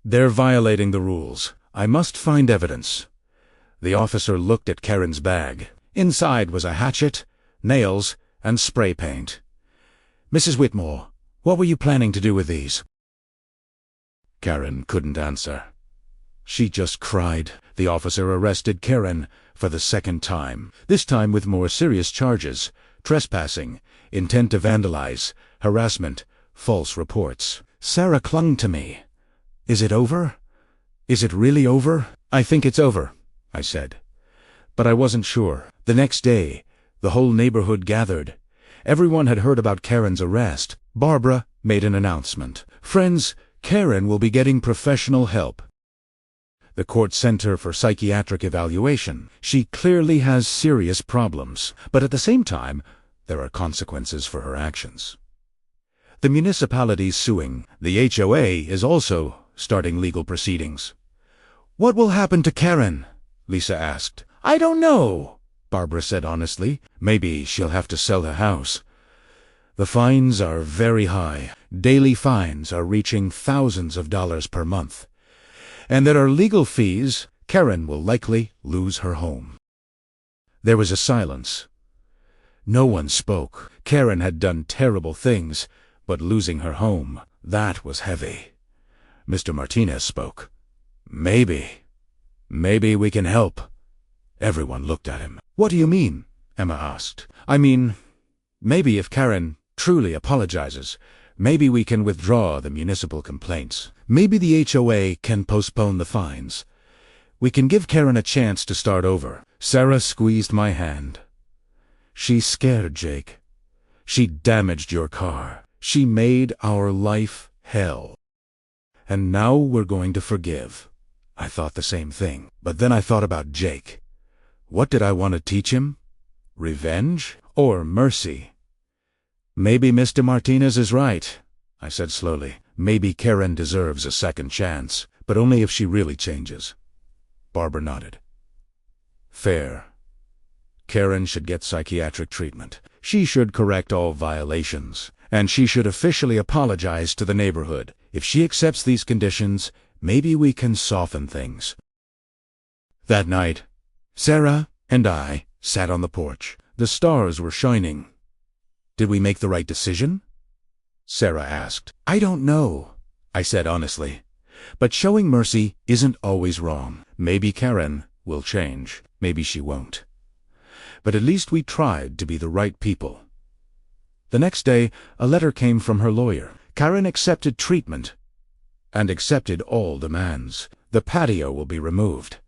They're violating the rules. I must find evidence." The officer looked at Karen's bag. Inside was a hatchet, nails, and spray paint. "Mrs. Whitmore, what were you planning to do with these?" Karen couldn't answer. She just cried. The officer arrested Karen for the second time, this time with more serious charges: trespassing, intent to vandalize, harassment, false reports. Sarah clung to me. "Is it over? Is it really over?" "I think it's over," I said. But I wasn't sure. The next day, the whole neighborhood gathered. Everyone had heard about Karen's arrest. Barbara made an announcement. "Friends, Karen will be getting professional help." The court sent her for psychiatric evaluation. She clearly has serious problems, but at the same time, there are consequences for her actions. The municipality's suing. The HOA is also starting legal proceedings. "What will happen to Karen?" Lisa asked. "I don't know," Barbara said honestly. "Maybe she'll have to sell her house." The fines are very high. Daily fines are reaching thousands of dollars per month. And there are legal fees. Karen will likely lose her home. There was a silence. No one spoke. Karen had done terrible things, but losing her home, that was heavy. Mr. Martinez spoke. Maybe we can help." Everyone looked at him. "What do you mean?" Emma asked. "I mean, maybe if Karen truly apologizes, maybe we can withdraw the municipal complaints. Maybe the HOA can postpone the fines. We can give Karen a chance to start over." Sarah squeezed my hand. "She scared Jake. She damaged your car. She made our life hell. And now we're going to forgive." I thought the same thing. But then I thought about Jake. What did I want to teach him? Revenge or mercy? "Maybe Mr. Martinez is right," I said slowly. "Maybe Karen deserves a second chance, but only if she really changes." Barbara nodded. "Fair. Karen should get psychiatric treatment. She should correct all violations, and she should officially apologize to the neighborhood. If she accepts these conditions, maybe we can soften things." That night, Sarah and I sat on the porch. The stars were shining. "Did we make the right decision?" Sarah asked. "I don't know," I said honestly. "But showing mercy isn't always wrong. Maybe Karen will change. Maybe she won't. But at least we tried to be the right people." The next day, a letter came from her lawyer. Karen accepted treatment and accepted all demands. The patio will be removed.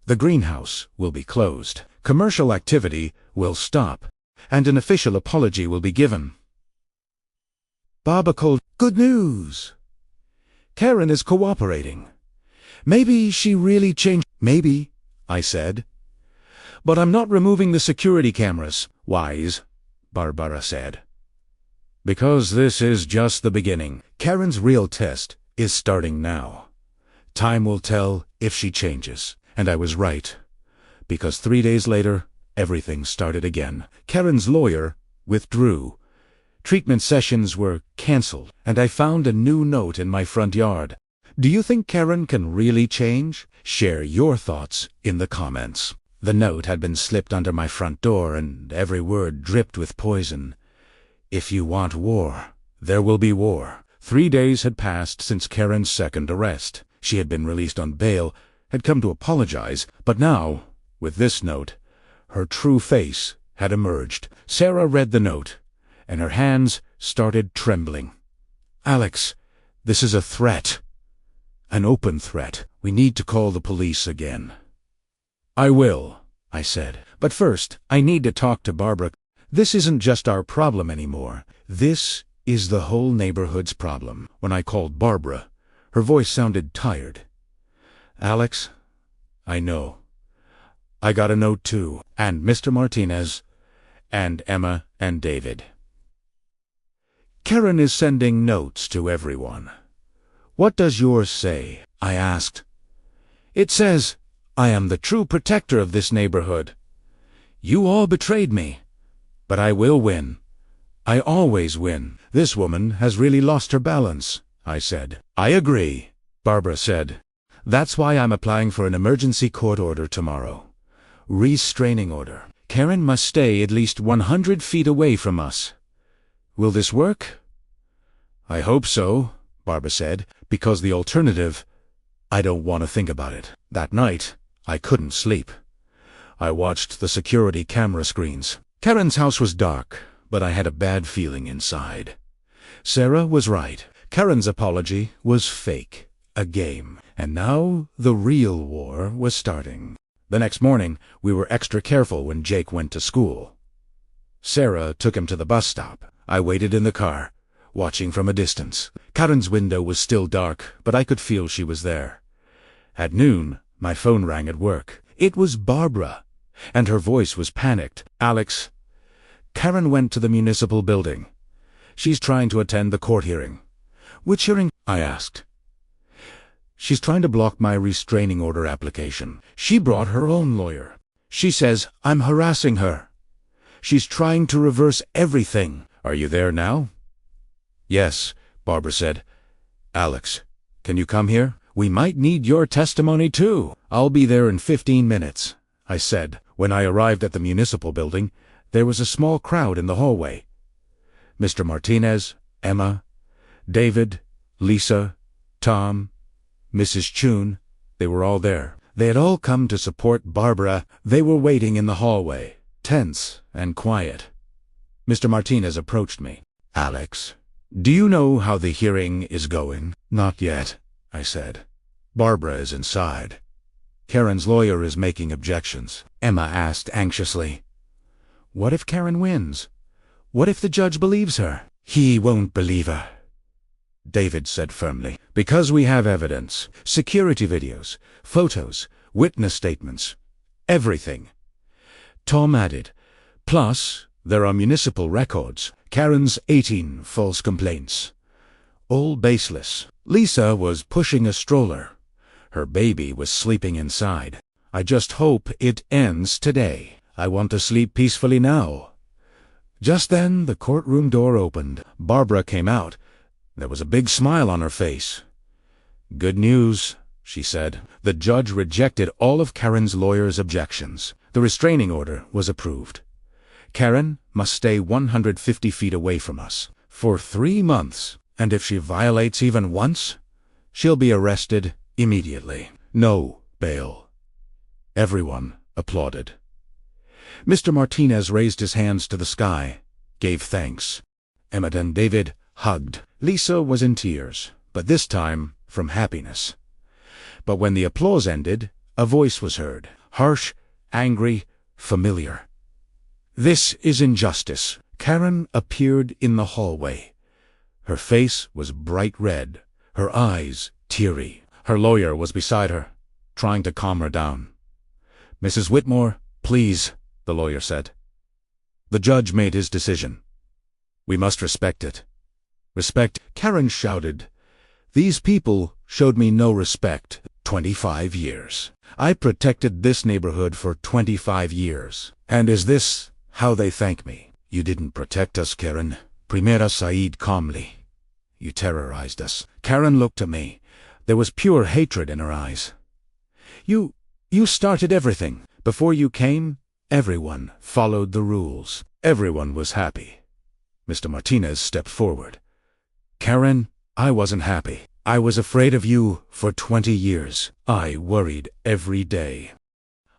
The greenhouse will be closed. Commercial activity will stop, and an official apology will be given. Baba called. "Good news! Karen is cooperating. Maybe she really changed." "Maybe," I said. "But I'm not removing the security cameras." "Wise," Barbara said. "Because this is just the beginning. Karen's real test is starting now. Time will tell if she changes." And I was right, because 3 days later, everything started again. Karen's lawyer withdrew. Treatment sessions were canceled, and I found a new note in my front yard. Do you think Karen can really change? Share your thoughts in the comments. The note had been slipped under my front door, and every word dripped with poison. "If you want war, there will be war. 3 days had passed since Karen's second arrest. She had been released on bail, had come to apologize, but now, with this note, her true face had emerged. Sarah read the note, and her hands started trembling. "Alex, this is a threat. An open threat. We need to call the police again." "I will," I said. "But first, I need to talk to Barbara. This isn't just our problem anymore. This is the whole neighborhood's problem." When I called Barbara, her voice sounded tired. "Alex, I know. I got a note too. And Mr. Martinez, and Emma and David. Karen is sending notes to everyone. What does yours say?" I asked. "It says, I am the true protector of this neighborhood. You all betrayed me, but I will win. I always win." "This woman has really lost her balance," I said. "I agree," Barbara said. "That's why I'm applying for an emergency court order tomorrow. Restraining order. Karen must stay at least 100 feet away from us. Will this work?" "I hope so," Barbara said, "because the alternative, I don't want to think about it." That night, I couldn't sleep. I watched the security camera screens. Karen's house was dark, but I had a bad feeling inside. Sarah was right. Karen's apology was fake, a game. And now the real war was starting. The next morning, we were extra careful when Jake went to school. Sarah took him to the bus stop. I waited in the car, watching from a distance. Karen's window was still dark, but I could feel she was there. At noon, my phone rang at work. It was Barbara, and her voice was panicked. "Alex, Karen went to the municipal building. She's trying to attend the court hearing." "Which hearing?" I asked. "She's trying to block my restraining order application. She brought her own lawyer. She says I'm harassing her. She's trying to reverse everything." "Are you there now?" "Yes," Barbara said. "Alex, can you come here? We might need your testimony too." "I'll be there in 15 minutes, I said. When I arrived at the municipal building, there was a small crowd in the hallway. Mr. Martinez, Emma, David, Lisa, Tom, Mrs. Chun, they were all there. They had all come to support Barbara. They were waiting in the hallway, tense and quiet. Mr. Martinez approached me. "Alex, do you know how the hearing is going?" "Not yet," I said. "Barbara is inside. Karen's lawyer is making objections." Emma asked anxiously. "What if Karen wins? What if the judge believes her?" "He won't believe her," David said firmly. "Because we have evidence. Security videos, photos, witness statements. Everything." Tom added, "Plus, there are municipal records. Karen's 18 false complaints. All baseless." Lisa was pushing a stroller. Her baby was sleeping inside. "I just hope it ends today. I want to sleep peacefully now." Just then the courtroom door opened. Barbara came out. There was a big smile on her face. "Good news," she said. The judge rejected all of Karen's lawyer's objections. The restraining order was approved. Karen must stay 150 feet away from us for 3 months, and if she violates even once, she'll be arrested immediately. No bail. Everyone applauded. Mr. Martinez raised his hands to the sky, gave thanks. Emma and David hugged. Lisa was in tears, but this time from happiness. But when the applause ended, a voice was heard, harsh, angry, familiar. "This is injustice." Karen appeared in the hallway. Her face was bright red, her eyes teary. Her lawyer was beside her, trying to calm her down. "Mrs. Whitmore, please," the lawyer said. The judge made his decision. "We must respect it." "Respect?" Karen shouted. "These people showed me no respect. 25 years. I protected this neighborhood for 25 years. And is this how they thank me?" "You didn't protect us, Karen," Primera Said calmly. "You terrorized us." Karen looked at me. There was pure hatred in her eyes. You started everything. Before you came, everyone followed the rules. Everyone was happy." Mr. Martinez stepped forward. "Karen, I wasn't happy. I was afraid of you for 20 years. I worried every day.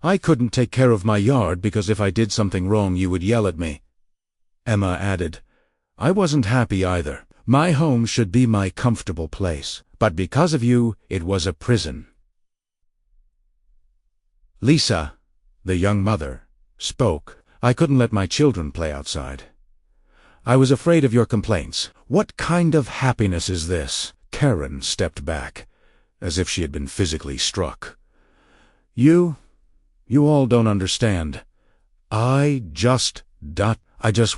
I couldn't take care of my yard because if I did something wrong you would yell at me. Emma added, I wasn't happy either. My home should be my comfortable place, but because of you, it was a prison. Lisa, the young mother, spoke. I couldn't let my children play outside. I was afraid of your complaints. What kind of happiness is this? Karen stepped back, as if she had been physically struck. You all don't understand. I just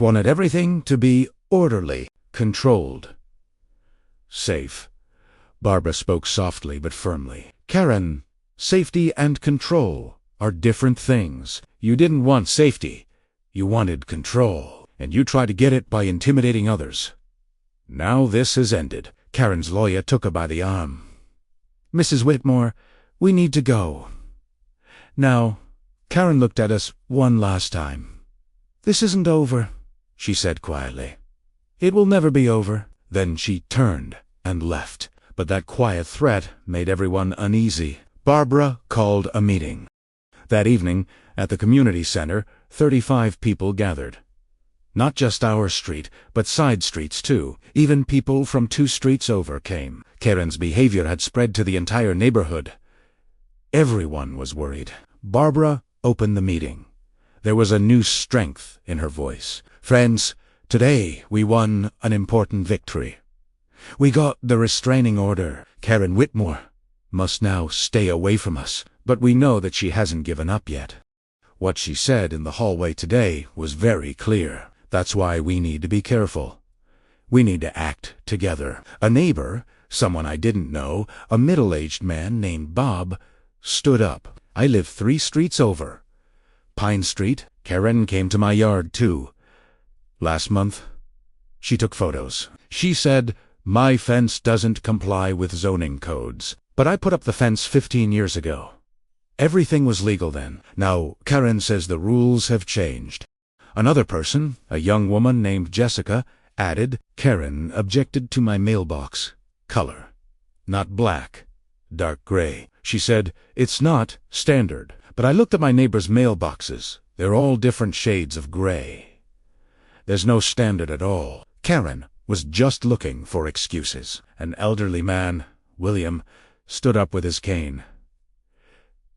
wanted everything to be orderly, controlled. Safe. Barbara spoke softly but firmly. Karen, safety and control are different things. You didn't want safety. You wanted control, and you tried to get it by intimidating others. Now this has ended. Karen's lawyer took her by the arm. Mrs. Whitmore, we need to go. Now, Karen looked at us one last time. This isn't over, she said quietly. It will never be over. Then she turned and left. But that quiet threat made everyone uneasy. Barbara called a meeting. That evening, at the community center, 35 people gathered. Not just our street, but side streets too. Even people from 2 streets over came. Karen's behavior had spread to the entire neighborhood. Everyone was worried. Barbara opened the meeting. There was a new strength in her voice. Friends, today we won an important victory. We got the restraining order. Karen Whitmore must now stay away from us, but we know that she hasn't given up yet. What she said in the hallway today was very clear. That's why we need to be careful. We need to act together. A neighbor, someone I didn't know, a middle-aged man named Bob, stood up. I live 3 streets over. Pine Street. Karen came to my yard too. Last month, she took photos. She said, my fence doesn't comply with zoning codes, but I put up the fence 15 years ago. Everything was legal then. Now, Karen says the rules have changed. Another person, a young woman named Jessica, added, Karen objected to my mailbox color. Not black, dark gray. She said, it's not standard. But I looked at my neighbor's mailboxes. They're all different shades of gray. There's no standard at all. Karen was just looking for excuses. An elderly man, William, stood up with his cane.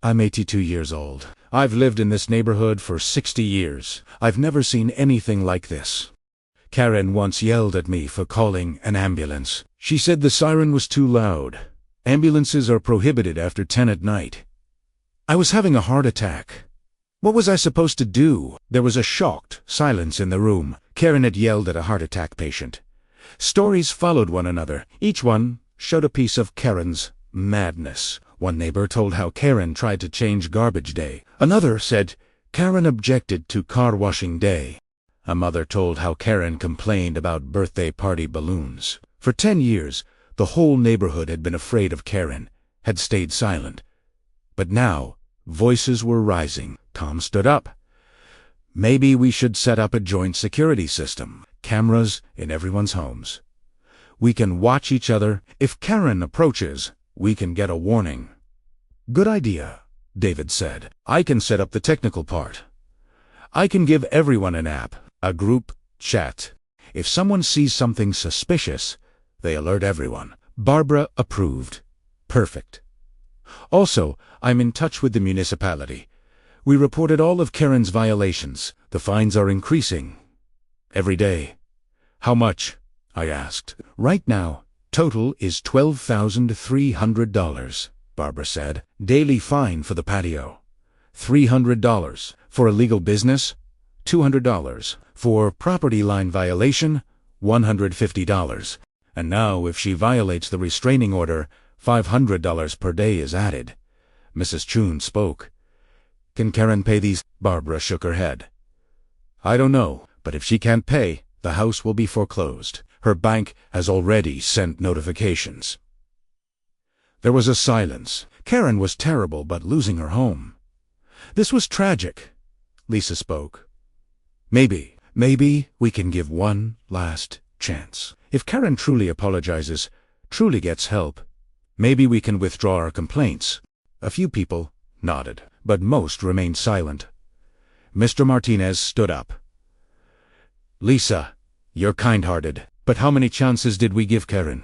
I'm 82 years old. I've lived in this neighborhood for 60 years. I've never seen anything like this. Karen once yelled at me for calling an ambulance. She said the siren was too loud. Ambulances are prohibited after 10 at night. I was having a heart attack. What was I supposed to do? There was a shocked silence in the room. Karen had yelled at a heart attack patient. Stories followed one another. Each one showed a piece of Karen's madness. One neighbor told how Karen tried to change garbage day. Another said Karen objected to car washing day. A mother told how Karen complained about birthday party balloons. For 10 years, the whole neighborhood had been afraid of Karen, had stayed silent. But now, voices were rising. Tom stood up. Maybe we should set up a joint security system. Cameras in everyone's homes. We can watch each other. If Karen approaches, we can get a warning. Good idea, David said. I can set up the technical part. I can give everyone an app, a group chat. If someone sees something suspicious, they alert everyone. Barbara approved. Perfect. Also, I'm in touch with the municipality. We reported all of Karen's violations. The fines are increasing. Every day. How much? I asked. Right now, total is $12,300, Barbara said. Daily fine for the patio. $300. For illegal business, $200. For property line violation, $150. And now, if she violates the restraining order, $500 per day is added. Mrs. Chun spoke. Can Karen pay these? Barbara shook her head. I don't know, but if she can't pay, the house will be foreclosed. Her bank has already sent notifications. There was a silence. Karen was terrible, but losing her home. This was tragic. Lisa spoke. Maybe we can give one last chance. If Karen truly apologizes, truly gets help, maybe we can withdraw our complaints." A few people nodded, but most remained silent. Mr. Martinez stood up. "Lisa, you're kind-hearted, but how many chances did we give Karen?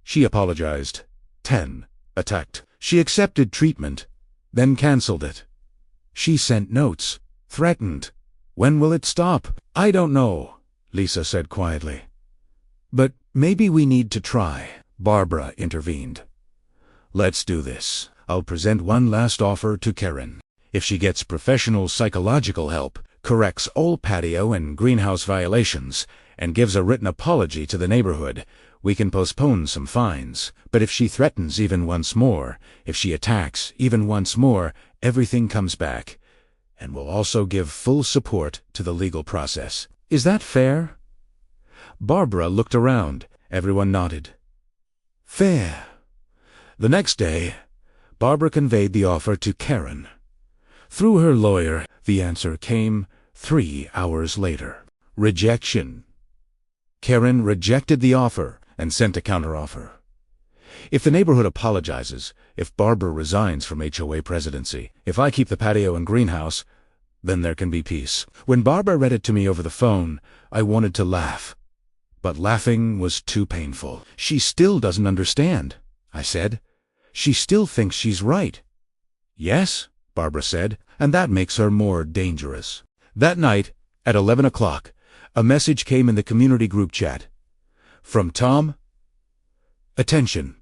She apologized. 10. Attacked. She accepted treatment, then canceled it. She sent notes, threatened. When will it stop?" "I don't know," Lisa said quietly. "But maybe we need to try," Barbara intervened. "Let's do this. I'll present one last offer to Karen. If she gets professional psychological help, corrects all patio and greenhouse violations, and gives a written apology to the neighborhood, we can postpone some fines. But if she threatens even once more, if she attacks even once more, everything comes back. And we'll also give full support to the legal process. Is that fair?" Barbara looked around. Everyone nodded. "Fair." The next day, Barbara conveyed the offer to Karen. Through her lawyer, the answer came 3 hours later. Rejection. Karen rejected the offer and sent a counteroffer. "If the neighborhood apologizes, if Barbara resigns from HOA presidency, if I keep the patio and greenhouse, then there can be peace." When Barbara read it to me over the phone, I wanted to laugh. But laughing was too painful. "She still doesn't understand," I said. "She still thinks she's right." "Yes," Barbara said, "and that makes her more dangerous." That night, at 11 o'clock, a message came in the community group chat. From Tom. "Attention.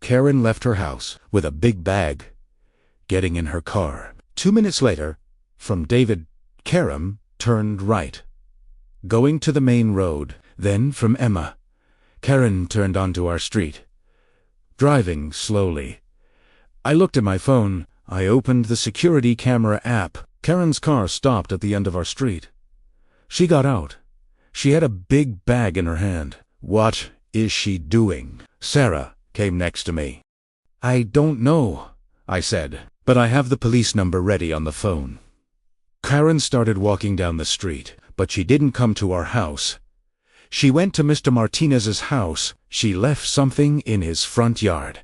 Karen left her house with a big bag, getting in her car." 2 minutes later, from David, "Karen turned right, going to the main road." Then from Emma, "Karen turned onto our street, driving slowly." I looked at my phone. I opened the security camera app. Karen's car stopped at the end of our street. She got out. She had a big bag in her hand. "What is she doing?" Sarah came next to me. "I don't know," I said, "but I have the police number ready on the phone." Karen started walking down the street, but she didn't come to our house. She went to Mr. Martinez's house. She left something in his front yard.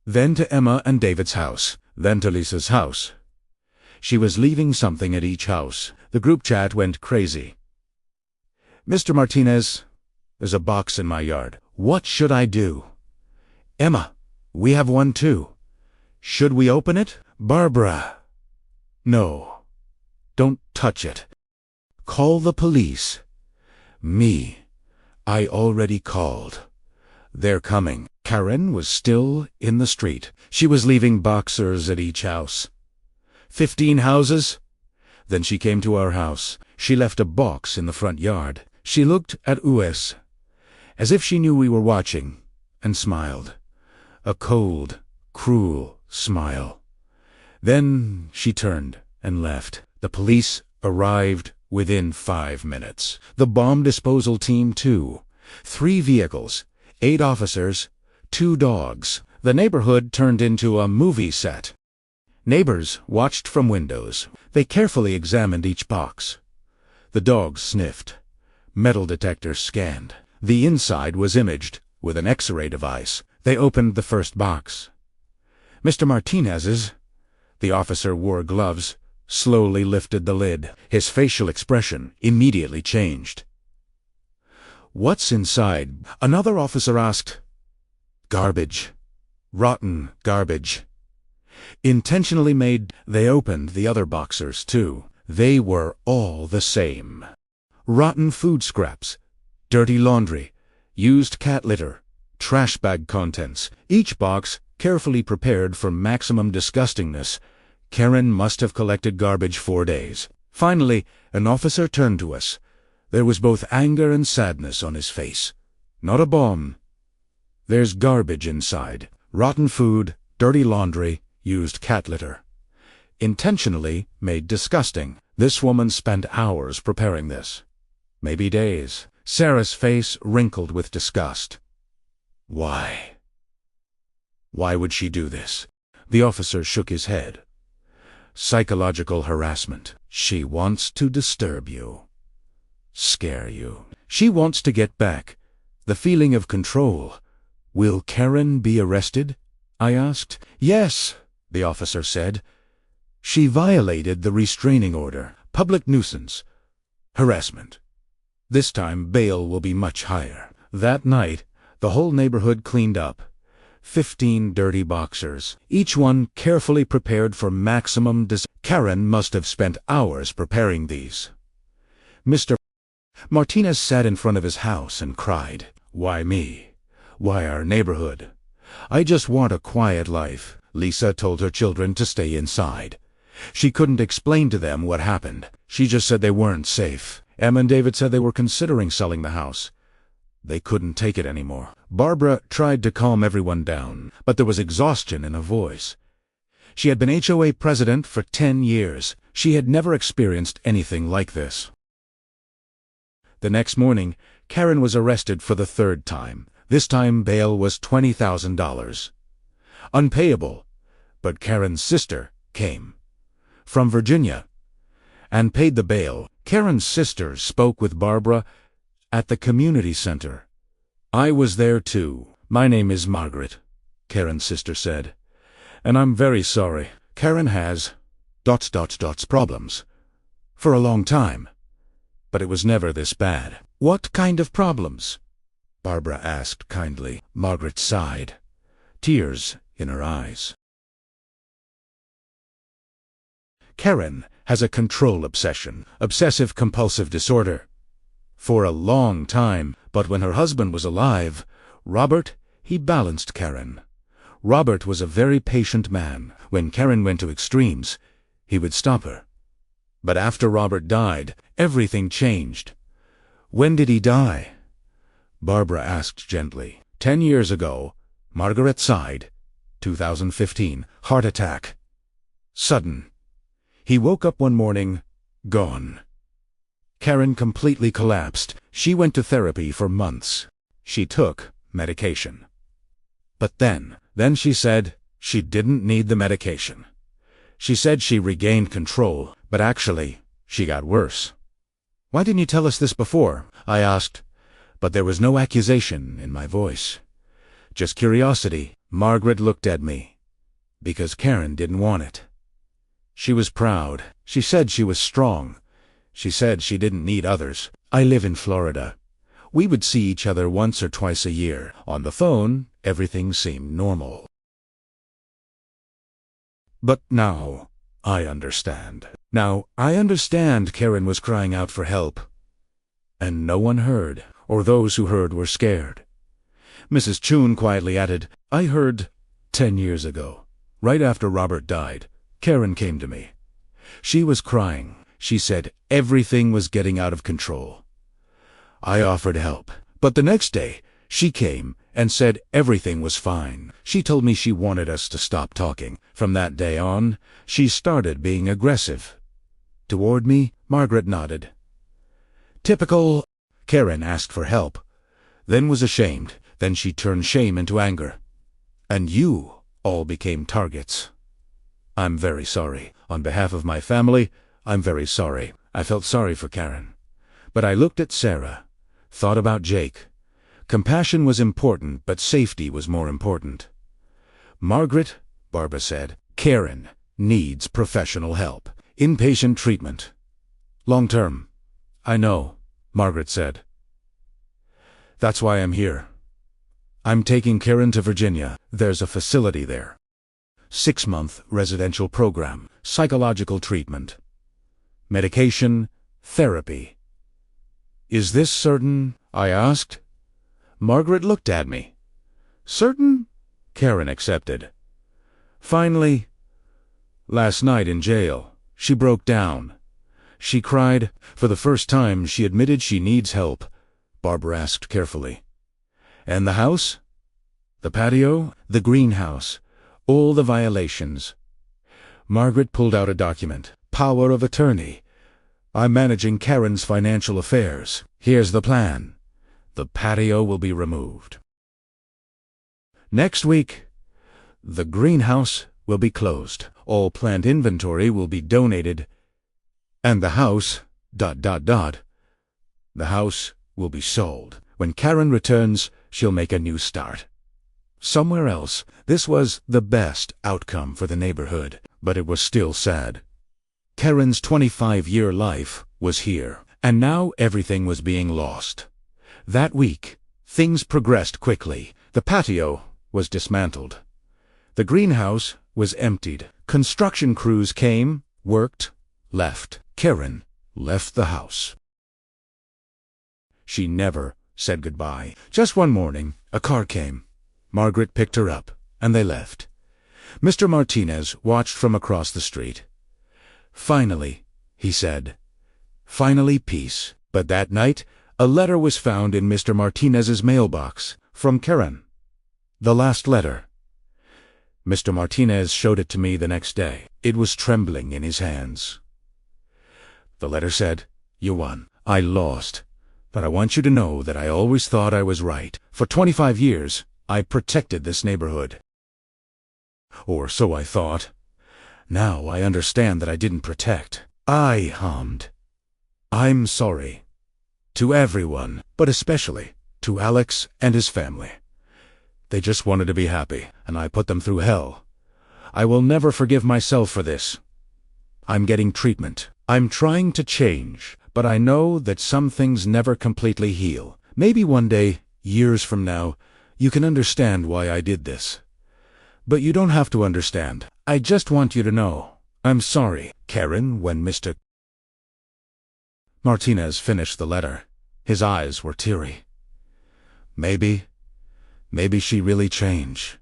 Then to Emma and David's house. Then to Lisa's house. She was leaving something at each house. The group chat went crazy. "Mr. Martinez, there's a box in my yard. What should I do?" "Emma, we have one too. Should we open it?" "Barbara, no. Don't touch it. Call the police." "Me. I already called. They're coming." Karen was still in the street. She was leaving boxers at each house. 15 houses? Then she came to our house. She left a box in the front yard. She looked at us, as if she knew we were watching, and smiled. A cold, cruel smile. Then she turned and left. The police arrived within 5 minutes. The bomb disposal team too. 3 vehicles, 8 officers, 2 dogs. The neighborhood turned into a movie set. Neighbors watched from windows. They carefully examined each box. The dogs sniffed. Metal detectors scanned. The inside was imaged with an X-ray device. They opened the first box. Mr. Martinez's. The officer wore gloves, slowly lifted the lid. His facial expression immediately changed. "What's inside?" Another officer asked. "Garbage. Rotten garbage. Intentionally made." They opened the other boxers too. They were all the same. Rotten food scraps, dirty laundry, used cat litter, trash bag contents. Each box carefully prepared for maximum disgustingness. Karen must have collected garbage 4 days. Finally, an officer turned to us. There was both anger and sadness on his face. "Not a bomb. There's garbage inside. Rotten food, dirty laundry, used cat litter. Intentionally made disgusting. This woman spent hours preparing this. Maybe days." Sarah's face wrinkled with disgust. "Why? Why would she do this?" The officer shook his head. "Psychological harassment. She wants to disturb you. Scare you. She wants to get back. The feeling of control. "Will Karen be arrested?" I asked. "Yes," the officer said. "She violated the restraining order, public nuisance, harassment. This time bail will be much higher." That night, the whole neighborhood cleaned up. 15 dirty boxers, each one carefully prepared for maximum Karen must have spent hours preparing these. Mr. Martinez sat in front of his house and cried, "Why me? Why our neighborhood? I just want a quiet life." Lisa told her children to stay inside. She couldn't explain to them what happened. She just said they weren't safe. Em and David said they were considering selling the house. They couldn't take it anymore. Barbara tried to calm everyone down, but there was exhaustion in her voice. She had been HOA president for 10 years. She had never experienced anything like this. The next morning, Karen was arrested for the third time. This time bail was $20,000. Unpayable, but Karen's sister came from Virginia and paid the bail. Karen's sister spoke with Barbara at the community center. "I was there too. My name is Margaret," Karen's sister said, "and I'm very sorry. Karen has ... problems for a long time, but it was never this bad." "What kind of problems?" Barbara asked kindly. Margaret sighed, tears in her eyes. "Karen has a control obsession, obsessive-compulsive disorder, for a long time, but when her husband was alive, Robert, he balanced Karen. Robert was a very patient man. When Karen went to extremes, he would stop her. But after Robert died, everything changed." "When did he die?" Barbara asked gently. 10 years ago, Margaret sighed. 2015, heart attack. Sudden. He woke up one morning, gone. Karen completely collapsed. She went to therapy for months. She took medication. But then she said she didn't need the medication. She said she regained control, but actually, she got worse. "Why didn't you tell us this before?" I asked, but there was no accusation in my voice. Just curiosity. Margaret looked at me. Because Karen didn't want it. She was proud. She said she was strong. She said she didn't need others. "I live in Florida. We would see each other once or twice a year. On the phone, everything seemed normal. But now, I understand. Now, I understand Karen was crying out for help. And no one heard, or those who heard were scared." Mrs. Chun quietly added, "I heard 10 years ago, right after Robert died, Karen came to me. She was crying. She said everything was getting out of control. I offered help, but the next day, she came and said everything was fine. She told me she wanted us to stop talking. From that day on, she started being aggressive. Toward me." Margaret nodded. "Typical." Karen asked for help, then was ashamed. Then she turned shame into anger. "And you all became targets. I'm very sorry. On behalf of my family, I'm very sorry." I felt sorry for Karen. But I looked at Sarah, thought about Jake. Compassion was important, but safety was more important. "Margaret," Barbara said, "Karen needs professional help. Inpatient treatment. Long term." "I know," Margaret said. "That's why I'm here. I'm taking Karen to Virginia. There's a facility there. 6-month residential program, psychological treatment, medication, therapy." "Is this certain?" I asked. Margaret looked at me. "Certain?" Karen accepted. Finally, last night in jail, she broke down. She cried. For the first time, she admitted she needs help. Barbara asked carefully, "And the house? The patio? The greenhouse? All the violations?" Margaret pulled out a document. "Power of attorney. I'm managing Karen's financial affairs. Here's the plan. The patio will be removed. Next week, the greenhouse will be closed. All plant inventory will be donated. And the house, ... The house will be sold. When Karen returns, she'll make a new start. somewhere else. This was the best outcome for the neighborhood, but it was still sad. Karen's 25-year life was here, and now everything was being lost. That week, things progressed quickly. The patio was dismantled. The greenhouse was emptied. Construction crews came, worked, left. Karen left the house. She never said goodbye. Just one morning, a car came. Margaret picked her up, and they left. Mr. Martinez watched from across the street. "Finally," he said. "Finally peace." But that night, a letter was found in Mr. Martinez's mailbox from Karen. The last letter. Mr. Martinez showed it to me the next day. It was trembling in his hands. The letter said, "You won. I lost. But I want you to know that I always thought I was right. For 25 years, I protected this neighborhood. Or so I thought. Now I understand that I didn't protect. I harmed. I'm sorry. To everyone, but especially to Alex and his family. They just wanted to be happy, and I put them through hell. I will never forgive myself for this. I'm getting treatment. I'm trying to change, but I know that some things never completely heal. Maybe one day, years from now, you can understand why I did this. But you don't have to understand. I just want you to know. I'm sorry." Karen, when Mr. Martinez finished the letter, his eyes were teary. Maybe she really changed.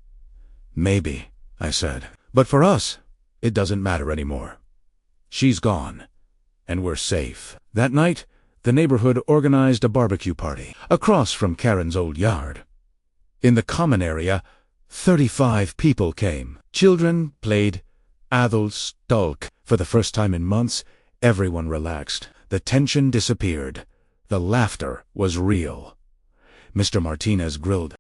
Maybe, I said. But for us, it doesn't matter anymore. She's gone, and we're safe. That night, the neighborhood organized a barbecue party across from Karen's old yard. In the common area, 35 people came. Children played, adults talked. For the first time in months, everyone relaxed. The tension disappeared. The laughter was real. Mr. Martinez grilled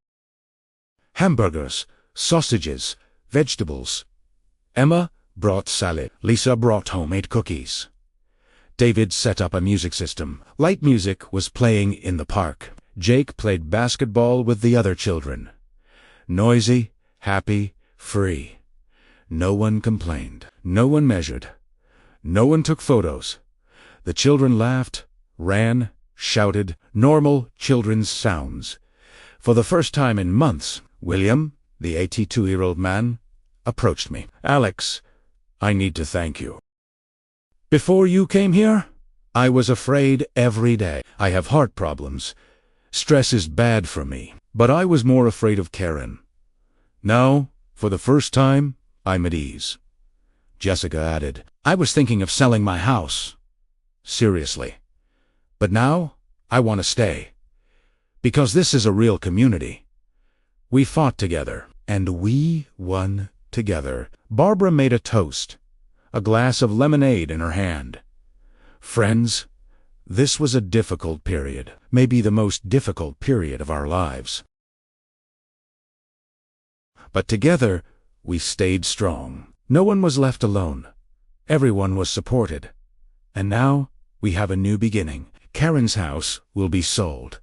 hamburgers, sausages, vegetables. Emma brought salad. Lisa brought homemade cookies. David set up a music system. Light music was playing in the park. Jake played basketball with the other children. Noisy, happy, free. No one complained. No one measured. No one took photos. The children laughed, ran, shouted, normal children's sounds. For the first time in months, William, the 82-year-old man, approached me. "Alex, I need to thank you. Before you came here, I was afraid every day. I have heart problems. Stress is bad for me. But I was more afraid of Karen. Now, for the first time, I'm at ease." Jessica added, "I was thinking of selling my house. Seriously. But now, I want to stay. Because this is a real community. We fought together, and we won together." Barbara made a toast, a glass of lemonade in her hand. "Friends, this was a difficult period, maybe the most difficult period of our lives. But together, we stayed strong. No one was left alone. Everyone was supported. And now, we have a new beginning. Karen's house will be sold.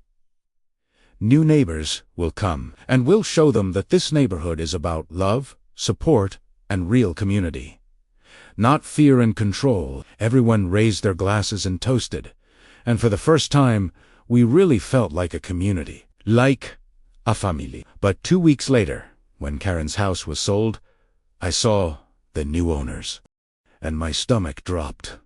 New neighbors will come, and we'll show them that this neighborhood is about love, support, and real community. Not fear and control." Everyone raised their glasses and toasted. And for the first time, we really felt like a community. Like a family. But 2 weeks later, when Karen's house was sold, I saw the new owners. And my stomach dropped.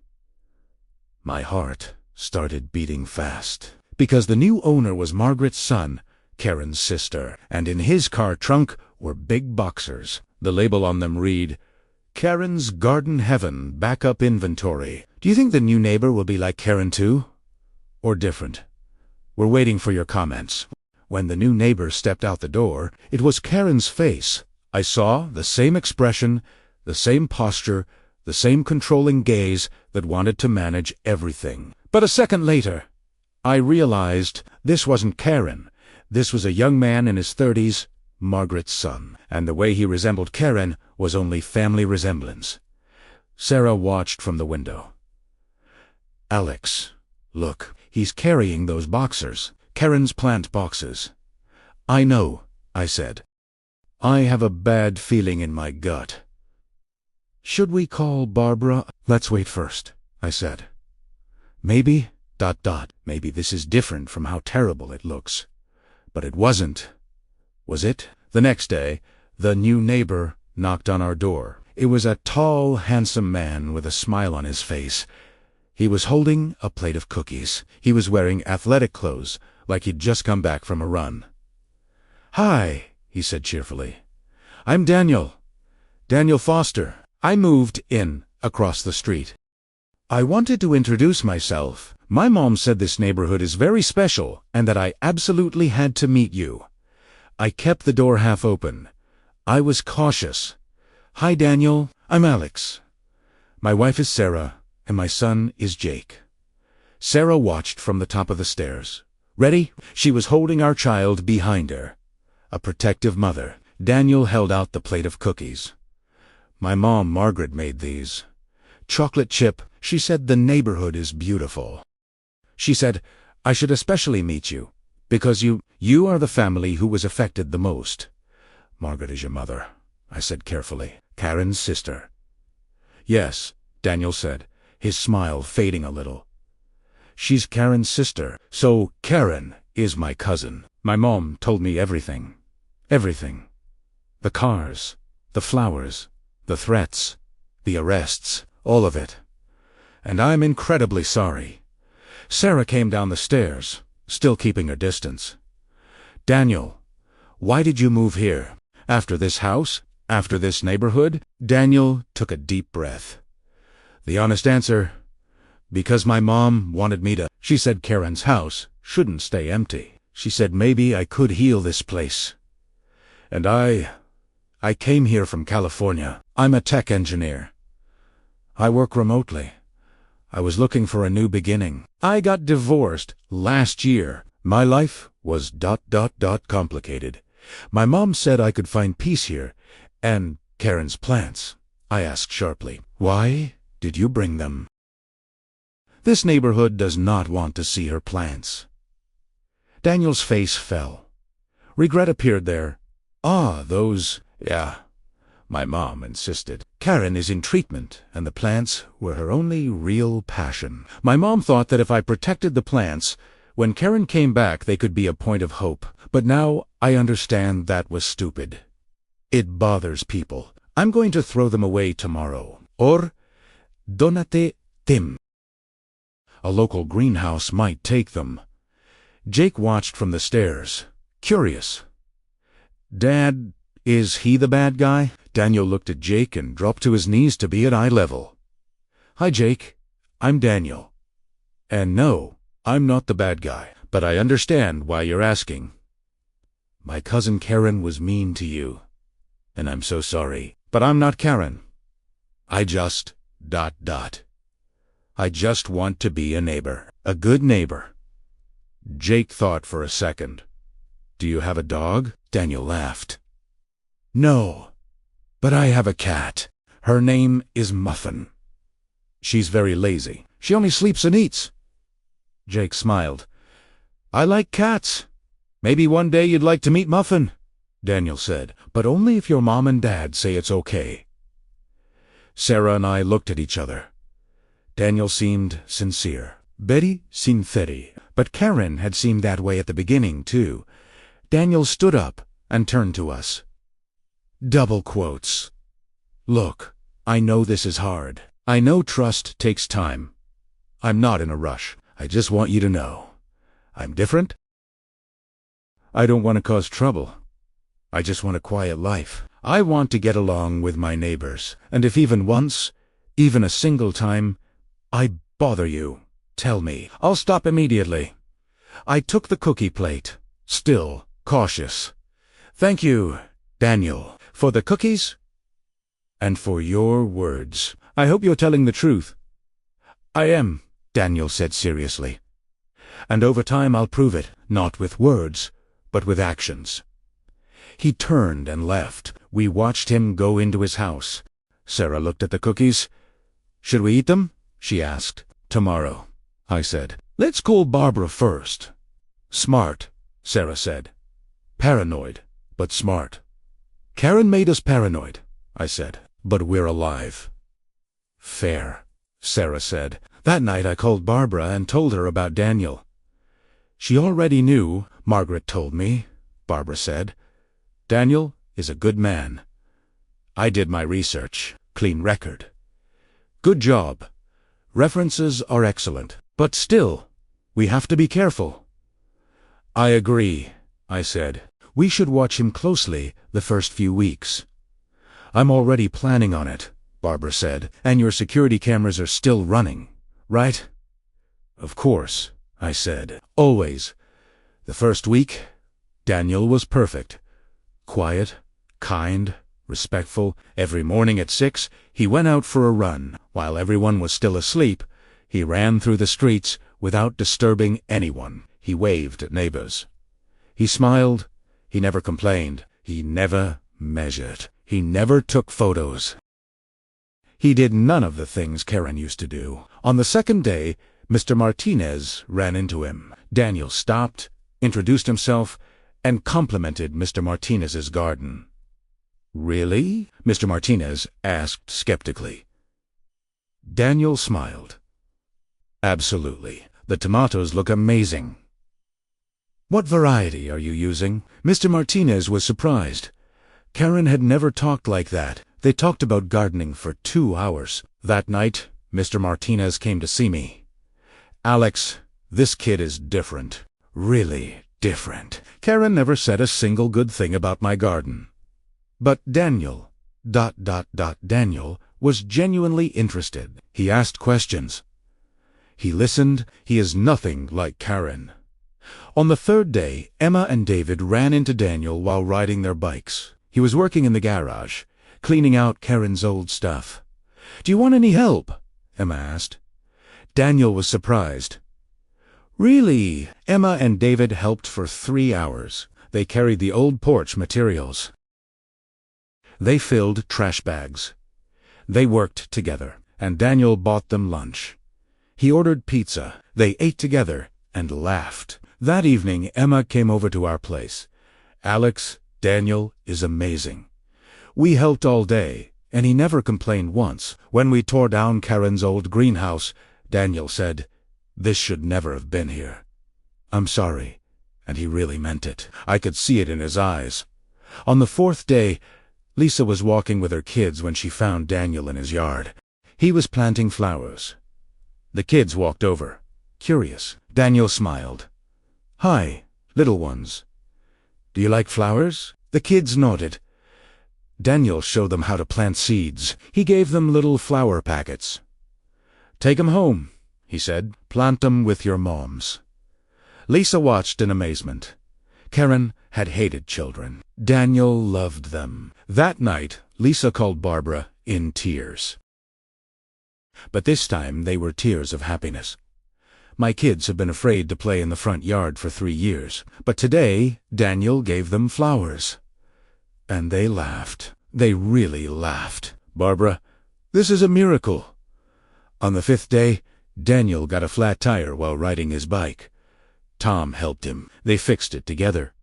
My heart started beating fast. Because the new owner was Margaret's son, Karen's sister, and in his car trunk were big boxers. The label on them read, "Karen's Garden Heaven Backup Inventory." Do you think the new neighbor will be like Karen too? Or different? We're waiting for your comments. When the new neighbor stepped out the door, it was Karen's face. I saw the same expression, the same posture, the same controlling gaze that wanted to manage everything. But a second later, I realized this wasn't Karen. This was a young man in his 30s, Margaret's son. And the way he resembled Karen was only family resemblance. Sarah watched from the window. "Alex, look, he's carrying those boxers. Karen's plant boxes." "I know," I said. I have a bad feeling in my gut. Should we call Barbara? Let's wait first, I said. Maybe, maybe this is different from how terrible it looks. But it wasn't. Was it? The next day, the new neighbor knocked on our door. It was a tall, handsome man with a smile on his face. He was holding a plate of cookies. He was wearing athletic clothes, like he'd just come back from a run. "Hi," he said cheerfully. "I'm Daniel. Daniel Foster. I moved in across the street. I wanted to introduce myself. My mom said this neighborhood is very special and that I absolutely had to meet you." I kept the door half open. I was cautious. "Hi, Daniel. I'm Alex. My wife is Sarah, and my son is Jake." Sarah watched from the top of the stairs. "Ready?" She was holding our child behind her. A protective mother. Daniel held out the plate of cookies. "My mom, Margaret, made these. Chocolate chip. She said the neighborhood is beautiful. She said, I should especially meet you, because you are the family who was affected the most." "Margaret is your mother," I said carefully. "Karen's sister." "Yes," Daniel said, his smile fading a little. "She's Karen's sister, so Karen is my cousin. My mom told me everything. Everything. The cars, the flowers, the threats, the arrests, all of it. And I'm incredibly sorry." Sarah came down the stairs, still keeping her distance. "Daniel, why did you move here? After this house? After this neighborhood?" Daniel took a deep breath. "The honest answer, because my mom wanted me to. She said Karen's house shouldn't stay empty. She said maybe I could heal this place. And I came here from California. I'm a tech engineer. I work remotely. I was looking for a new beginning. I got divorced last year. My life was complicated. My mom said I could find peace here, and Karen's plants." I asked sharply. "Why did you bring them?" "This neighborhood does not want to see her plants." Daniel's face fell. Regret appeared there. Those. Yeah. My mom insisted. Karen is in treatment, and the plants were her only real passion. My mom thought that if I protected the plants, when Karen came back they could be a point of hope. But now I understand that was stupid. It bothers people. I'm going to throw them away tomorrow. Or donate them. A local greenhouse might take them. Jake watched from the stairs, curious. "Dad, is he the bad guy?" Daniel looked at Jake and dropped to his knees to be at eye level. "Hi, Jake. I'm Daniel. And no, I'm not the bad guy, but I understand why you're asking. My cousin Karen was mean to you, and I'm so sorry. But I'm not Karen. I just... I just want to be a neighbor. A good neighbor." Jake thought for a second. "Do you have a dog?" Daniel laughed. "No, but I have a cat. Her name is Muffin. She's very lazy. She only sleeps and eats." Jake smiled. "I like cats. Maybe one day you'd like to meet Muffin," Daniel said, "but only if your mom and dad say it's okay." Sarah and I looked at each other. Daniel seemed sincere. Betty sinceri. But Karen had seemed that way at the beginning, too. Daniel stood up and turned to us. Double quotes. "Look, I know this is hard. I know trust takes time. I'm not in a rush. I just want you to know. I'm different. I don't want to cause trouble. I just want a quiet life. I want to get along with my neighbors. And if even once, even a single time, I bother you, tell me. I'll stop immediately." I took the cookie plate, still cautious. "Thank you, Daniel, for the cookies and for your words. I hope you're telling the truth." "I am," Daniel said seriously. "And over time I'll prove it, not with words, but with actions." He turned and left. We watched him go into his house. Sarah looked at the cookies. "Should we eat them?" she asked. "Tomorrow," I said. "Let's call Barbara first." "Smart," Sarah said. "Paranoid, but smart." Karen made us paranoid, I said, but we're alive. Fair, Sarah said. That night I called Barbara and told her about Daniel. She already knew, Margaret told me, Barbara said. Daniel is a good man. I did my research. Clean record. Good job. References are excellent. But still, we have to be careful. I agree, I said. We should watch him closely the first few weeks. I'm already planning on it, Barbara said. And your security cameras are still running, right? Of course, I said. Always. The first week, Daniel was perfect. Quiet, kind, respectful. Every morning at 6, he went out for a run. While everyone was still asleep, he ran through the streets without disturbing anyone. He waved at neighbors. He smiled. He never complained. He never measured. He never took photos. He did none of the things Karen used to do. On the second day, Mr. Martinez ran into him. Daniel stopped, introduced himself, and complimented Mr. Martinez's garden. Really? Mr. Martinez asked skeptically. Daniel smiled. Absolutely. The tomatoes look amazing. What variety are you using? Mr. Martinez was surprised. Karen had never talked like that. They talked about gardening for 2 hours. That night, Mr. Martinez came to see me. Alex, this kid is different. Really different. Karen never said a single good thing about my garden. But Daniel, Daniel, was genuinely interested. He asked questions. He listened. He is nothing like Karen. On the third day, Emma and David ran into Daniel while riding their bikes. He was working in the garage, cleaning out Karen's old stuff. Do you want any help? Emma asked. Daniel was surprised. Really? Emma and David helped for 3 hours. They carried the old porch materials. They filled trash bags. They worked together, and Daniel bought them lunch. He ordered pizza. They ate together and laughed. That evening, Emma came over to our place. Alex, Daniel is amazing. We helped all day, and he never complained once. When we tore down Karen's old greenhouse, Daniel said, "This should never have been here. I'm sorry." And he really meant it. I could see it in his eyes. On the fourth day, Lisa was walking with her kids when she found Daniel in his yard. He was planting flowers. The kids walked over, curious. Daniel smiled. "Hi, little ones. Do you like flowers?" The kids nodded. Daniel showed them how to plant seeds. He gave them little flower packets. "Take 'em home," he said. "Plant 'em with your moms." Lisa watched in amazement. Karen had hated children. Daniel loved them. That night, Lisa called Barbara in tears. But this time they were tears of happiness. My kids have been afraid to play in the front yard for 3 years, but today Daniel gave them flowers. And they laughed. They really laughed. "Barbara, this is a miracle." On the 5th day, Daniel got a flat tire while riding his bike. Tom helped him. They fixed it together.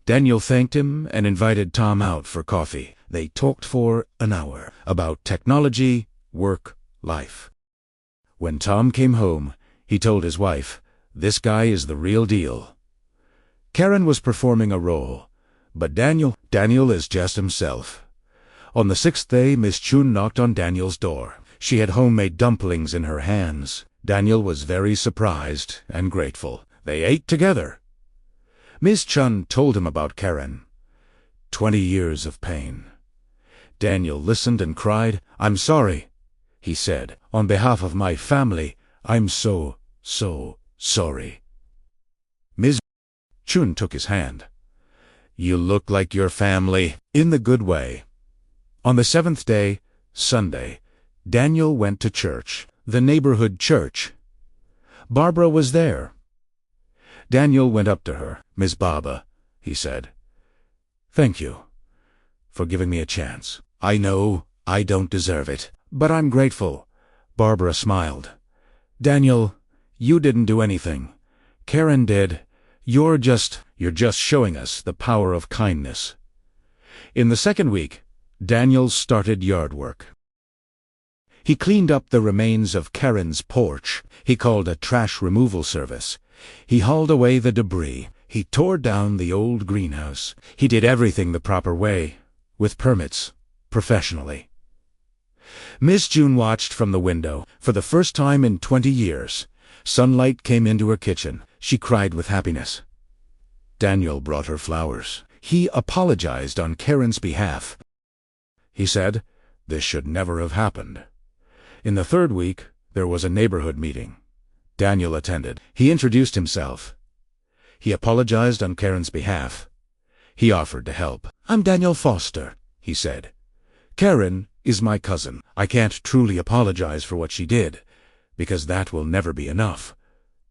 Daniel thanked him and invited Tom out for coffee. They talked for an hour about technology, work, life. When Tom came home, he told his wife, "This guy is the real deal." Karen was performing a role, but Daniel is just himself. On the 6th day, Miss Chun knocked on Daniel's door. She had homemade dumplings in her hands. Daniel was very surprised and grateful. They ate together. Miss Chun told him about Karen. 20 years of pain. Daniel listened and cried. "I'm sorry," he said. "On behalf of my family, I'm so sorry." Ms. Chun took his hand. "You look like your family," in the good way. On the 7th day, Sunday, Daniel went to church, the neighborhood church. Barbara was there. Daniel went up to her. "Miss Baba," he said. "Thank you for giving me a chance. I know I don't deserve it, but I'm grateful." Barbara smiled. "Daniel, you didn't do anything. Karen did. You're just showing us the power of kindness." In the second week, Daniel started yard work. He cleaned up the remains of Karen's porch. He called a trash removal service. He hauled away the debris. He tore down the old greenhouse. He did everything the proper way, with permits, professionally. Miss June watched from the window. For the first time in 20 years, sunlight came into her kitchen. She cried with happiness. Daniel brought her flowers. He apologized on Karen's behalf. He said, "This should never have happened." In the third week, there was a neighborhood meeting. Daniel attended. He introduced himself. He apologized on Karen's behalf. He offered to help. "I'm Daniel Foster," he said. "Karen is my cousin. I can't truly apologize for what she did, because that will never be enough.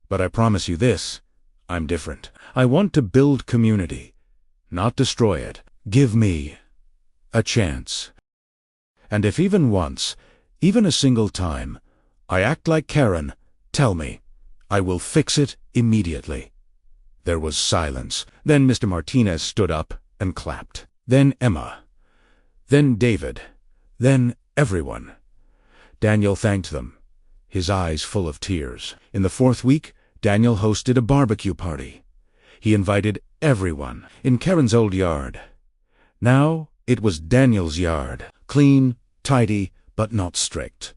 But I promise you this, I'm different. I want to build community, not destroy it. Give me a chance. And if even once, even a single time, I act like Karen, tell me. I will fix it immediately." There was silence. Then Mr. Martinez stood up and clapped. Then Emma. Then David. Then everyone. Daniel thanked them, his eyes full of tears. In the fourth week, Daniel hosted a barbecue party. He invited everyone in Karen's old yard. Now it was Daniel's yard, clean, tidy, but not strict.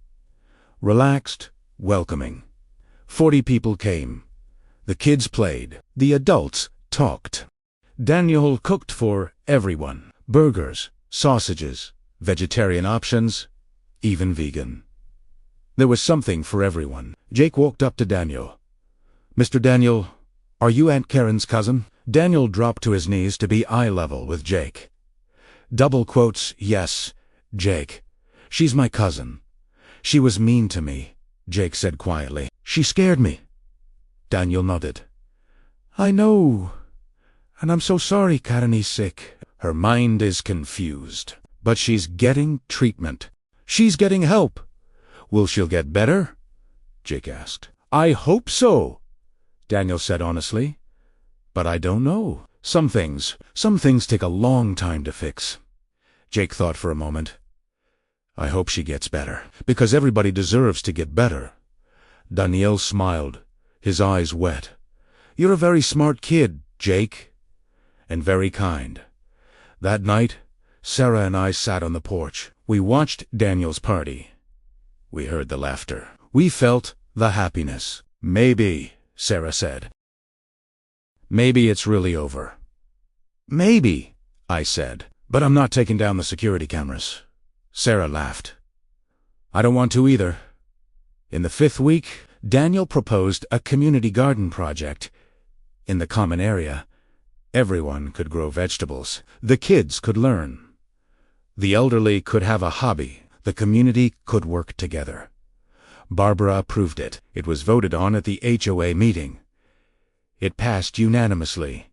Relaxed, welcoming. 40 people came. The kids played. The adults talked. Daniel cooked for everyone. Burgers, sausages, vegetarian options, even vegan. There was something for everyone. Jake walked up to Daniel. "Mr. Daniel, are you Aunt Karen's cousin?" Daniel dropped to his knees to be eye level with Jake. Double quotes, "Yes, Jake. She's my cousin. She was mean to me," Jake said quietly. "She scared me." Daniel nodded. "I know. And I'm so sorry Karen is sick." "Her mind is confused. But she's getting treatment. She's getting help." "Will she get better?" Jake asked. "I hope so," Daniel said honestly. "But I don't know. Some things take a long time to fix." Jake thought for a moment. "I hope she gets better, because everybody deserves to get better." Daniel smiled, his eyes wet. "You're a very smart kid, Jake, and very kind." That night, Sarah and I sat on the porch. We watched Daniel's party. We heard the laughter. We felt the happiness. "Maybe," Sarah said. "Maybe it's really over." "Maybe," I said. "But I'm not taking down the security cameras." Sarah laughed. "I don't want to either." In the fifth week, Daniel proposed a community garden project. In the common area, everyone could grow vegetables. The kids could learn. The elderly could have a hobby. The community could work together. Barbara approved it. It was voted on at the HOA meeting. It passed unanimously.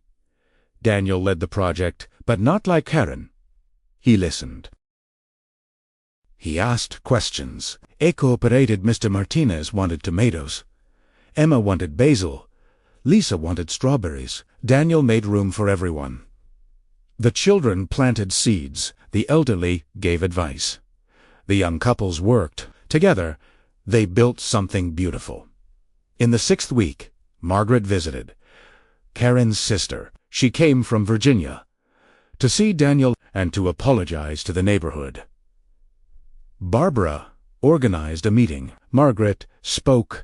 Daniel led the project, but not like Karen. He listened. He asked questions. A cooperated Mr. Martinez wanted tomatoes. Emma wanted basil. Lisa wanted strawberries. Daniel made room for everyone. The children planted seeds. The elderly gave advice. The young couples worked. Together, they built something beautiful. In the sixth week, Margaret visited. Karen's sister. She came from Virginia to see Daniel and to apologize to the neighborhood. Barbara organized a meeting. Margaret spoke.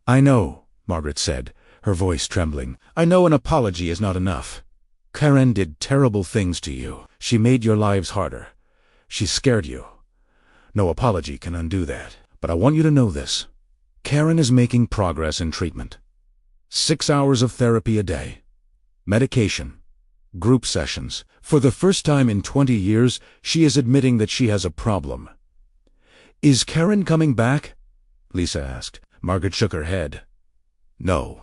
"I know," Margaret said, her voice trembling. "I know an apology is not enough. Karen did terrible things to you. She made your lives harder. She scared you. No apology can undo that. But I want you to know this. Karen is making progress in treatment. 6 hours of therapy a day. Medication. Group sessions. For the first time in 20 years, she is admitting that she has a problem." "Is Karen coming back?" Lisa asked. Margaret shook her head. "No.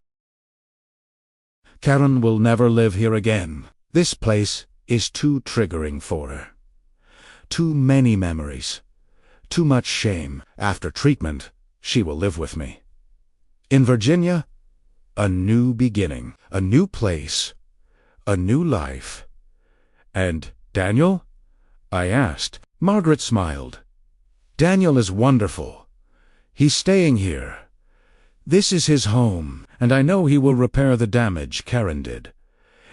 Karen will never live here again. This place is too triggering for her. Too many memories. Too much shame. After treatment, she will live with me. In Virginia, a new beginning, a new place, a new life, and "Daniel?" I asked. Margaret smiled. "Daniel is wonderful. He's staying here. This is his home, and I know he will repair the damage Karen did.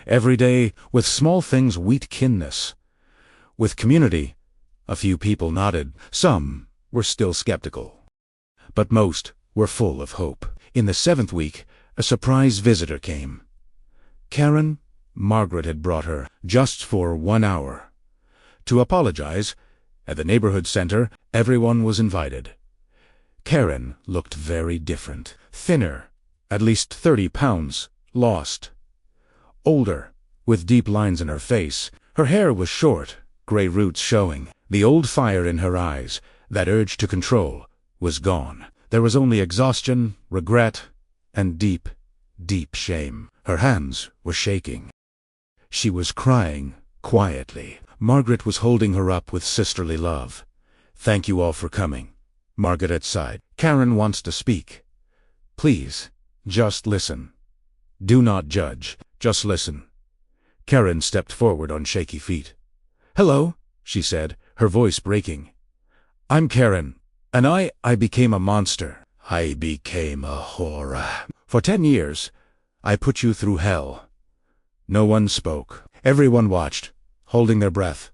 Every day, with small things wheat kindness. With community." A few people nodded. Some were still skeptical. But most were full of hope. In the 7th week, a surprise visitor came. Karen, Margaret had brought her, just for 1 hour. To apologize, at the neighborhood center, everyone was invited. Karen looked very different. Thinner, at least 30 pounds, lost. Older, with deep lines in her face. Her hair was short, gray roots showing. The old fire in her eyes, that urge to control, was gone. There was only exhaustion, regret, and deep, deep shame. Her hands were shaking. She was crying, quietly. Margaret was holding her up with sisterly love. "Thank you all for coming," Margaret sighed. "Karen wants to speak. Please, just listen. Do not judge, just listen." Karen stepped forward on shaky feet. "Hello," she said, her voice breaking. "I'm Karen, and I became a monster. I became a horror. For 10 years, I put you through hell." No one spoke. Everyone watched, holding their breath.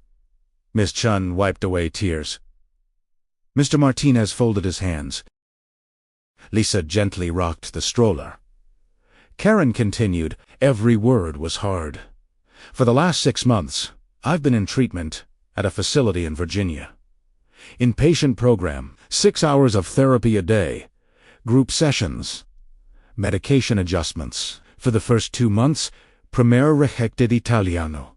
Miss Chun wiped away tears. Mr. Martinez folded his hands. Lisa gently rocked the stroller. Karen continued. Every word was hard. "For the last 6 months, I've been in treatment at a facility in Virginia. Inpatient program, 6 hours of therapy a day, group sessions, medication adjustments. For the first 2 months, primer rejected Italiano.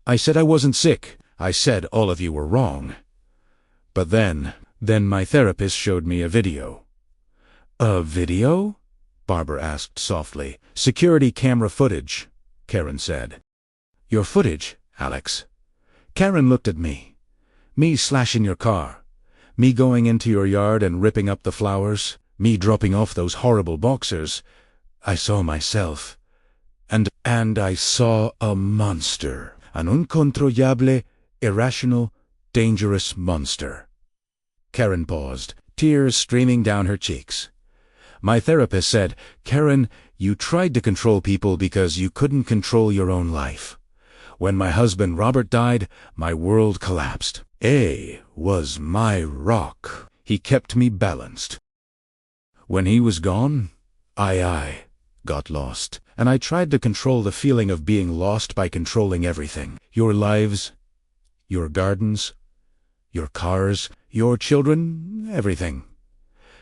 I said I wasn't sick. I said all of you were wrong. But then my therapist showed me a video." "A video?" Barbara asked softly. "Security camera footage," Karen said. "Your footage, Alex?" Karen looked at me. "Me slashing your car. Me going into your yard and ripping up the flowers. Me dropping off those horrible boxers. I saw myself. And I saw a monster. An incontrollable, irrational, dangerous monster." Karen paused, tears streaming down her cheeks. "My therapist said, 'Karen, you tried to control people because you couldn't control your own life. When my husband Robert died, my world collapsed. A was my rock. He kept me balanced. When he was gone, I got lost. And I tried to control the feeling of being lost by controlling everything. Your lives, your gardens, your cars, your children, everything.'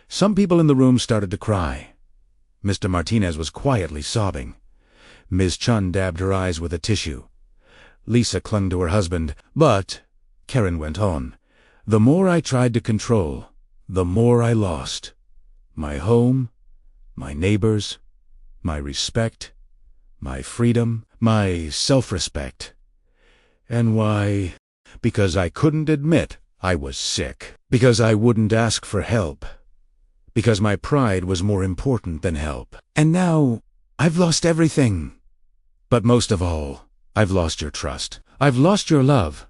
Some people in the room started to cry. Mr. Martinez was quietly sobbing. Ms. Chun dabbed her eyes with a tissue. Lisa clung to her husband. But, Karen went on, the more I tried to control, the more I lost. My home, my neighbors, my respect, my freedom, my self-respect. And why? Because I couldn't admit I was sick. Because I wouldn't ask for help. Because my pride was more important than help. And now, I've lost everything. But most of all, I've lost your trust. I've lost your love."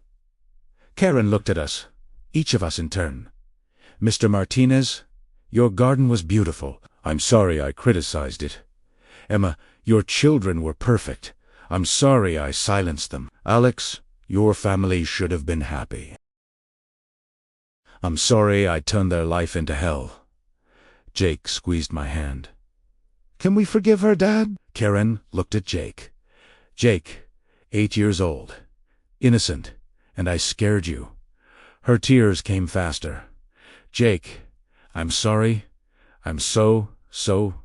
Karen looked at us, each of us in turn. "Mr. Martinez, your garden was beautiful. I'm sorry I criticized it. Emma, your children were perfect. I'm sorry I silenced them. Alex, your family should have been happy. I'm sorry I turned their life into hell." Jake squeezed my hand. "Can we forgive her, Dad?" Karen looked at Jake. "Jake, 8 years old, innocent, and I scared you." Her tears came faster. "Jake, I'm sorry. I'm so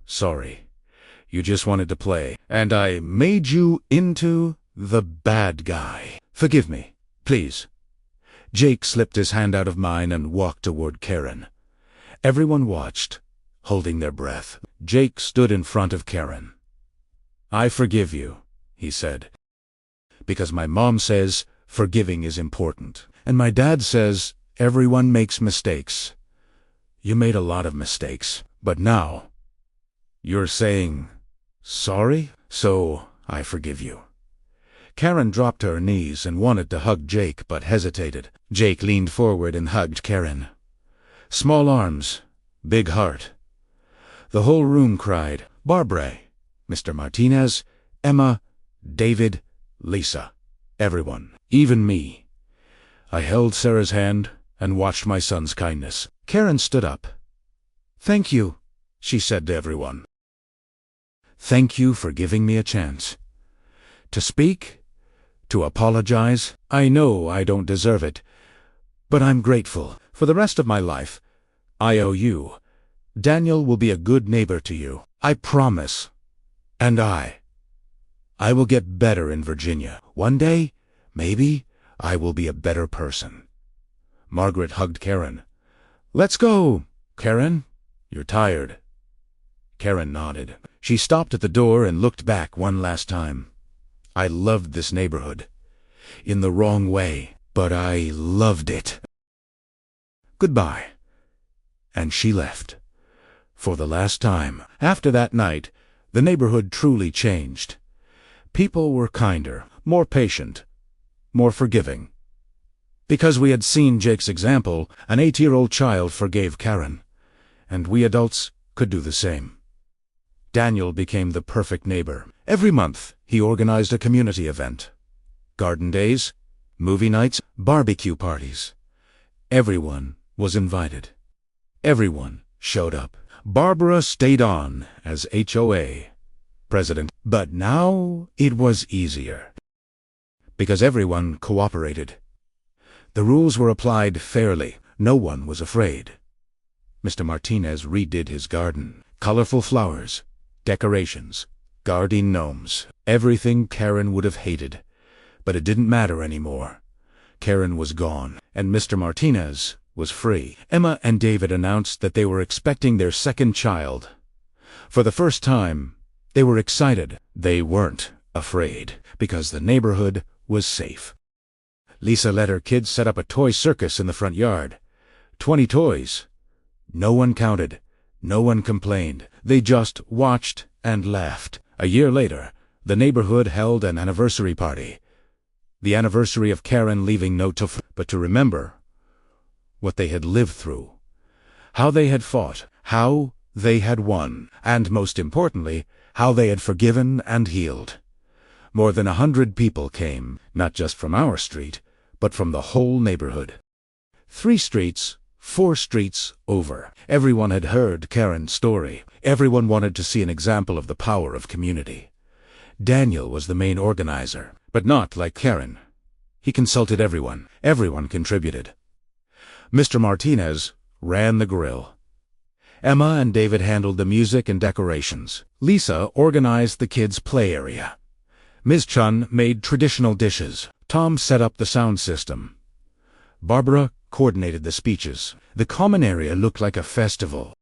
sorry. You just wanted to play, and I made you into the bad guy. Forgive me, please." Jake slipped his hand out of mine and walked toward Karen. Everyone watched, holding their breath. Jake stood in front of Karen. "I forgive you," he said, "because my mom says forgiving is important, and my dad says everyone makes mistakes. You made a lot of mistakes, but now you're saying sorry, so I forgive you." Karen dropped to her knees and wanted to hug Jake, but hesitated. Jake leaned forward and hugged Karen. Small arms, big heart. The whole room cried, Barbara, Mr. Martinez, Emma, David, Lisa. Everyone, even me. I held Sarah's hand and watched my son's kindness. Karen stood up. Thank you, she said to everyone. Thank you for giving me a chance. To speak, to apologize. I know I don't deserve it, but I'm grateful. For the rest of my life, I owe you. Daniel will be a good neighbor to you. I promise. And I will get better in Virginia. One day, maybe, I will be a better person. Margaret hugged Karen. Let's go, Karen. You're tired. Karen nodded. She stopped at the door and looked back one last time. I loved this neighborhood. In the wrong way, but I loved it. Goodbye. And she left. For the last time. After that night, the neighborhood truly changed. People were kinder, more patient, more forgiving. Because we had seen Jake's example, an 8-year-old child forgave Karen, and we adults could do the same. Daniel became the perfect neighbor. Every month, he organized a community event. Garden days, movie nights, barbecue parties. Everyone was invited. Everyone showed up. Barbara stayed on as HOA president, but now it was easier. Because everyone cooperated. The rules were applied fairly. No one was afraid. Mr. Martinez redid his garden. Colorful flowers, decorations, guardian gnomes, everything Karen would have hated. But it didn't matter anymore. Karen was gone, and Mr. Martinez was free. Emma and David announced that they were expecting their second child. For the first time, they were excited. They weren't afraid, because the neighborhood was safe. Lisa let her kids set up a toy circus in the front yard. 20 toys. No one counted. No one complained. They just watched and laughed. A year later, the neighborhood held an anniversary party. The anniversary of Karen leaving but to remember what they had lived through, how they had fought, how they had won, and most importantly, how they had forgiven and healed. More than 100 people came, not just from our street, but from the whole neighborhood. 3 streets, 4 streets over. Everyone had heard Karen's story. Everyone wanted to see an example of the power of community. Daniel was the main organizer, but not like Karen. He consulted everyone. Everyone contributed. Mr. Martinez ran the grill. Emma and David handled the music and decorations. Lisa organized the kids' play area. Ms. Chun made traditional dishes. Tom set up the sound system. Barbara coordinated the speeches. The common area looked like a festival.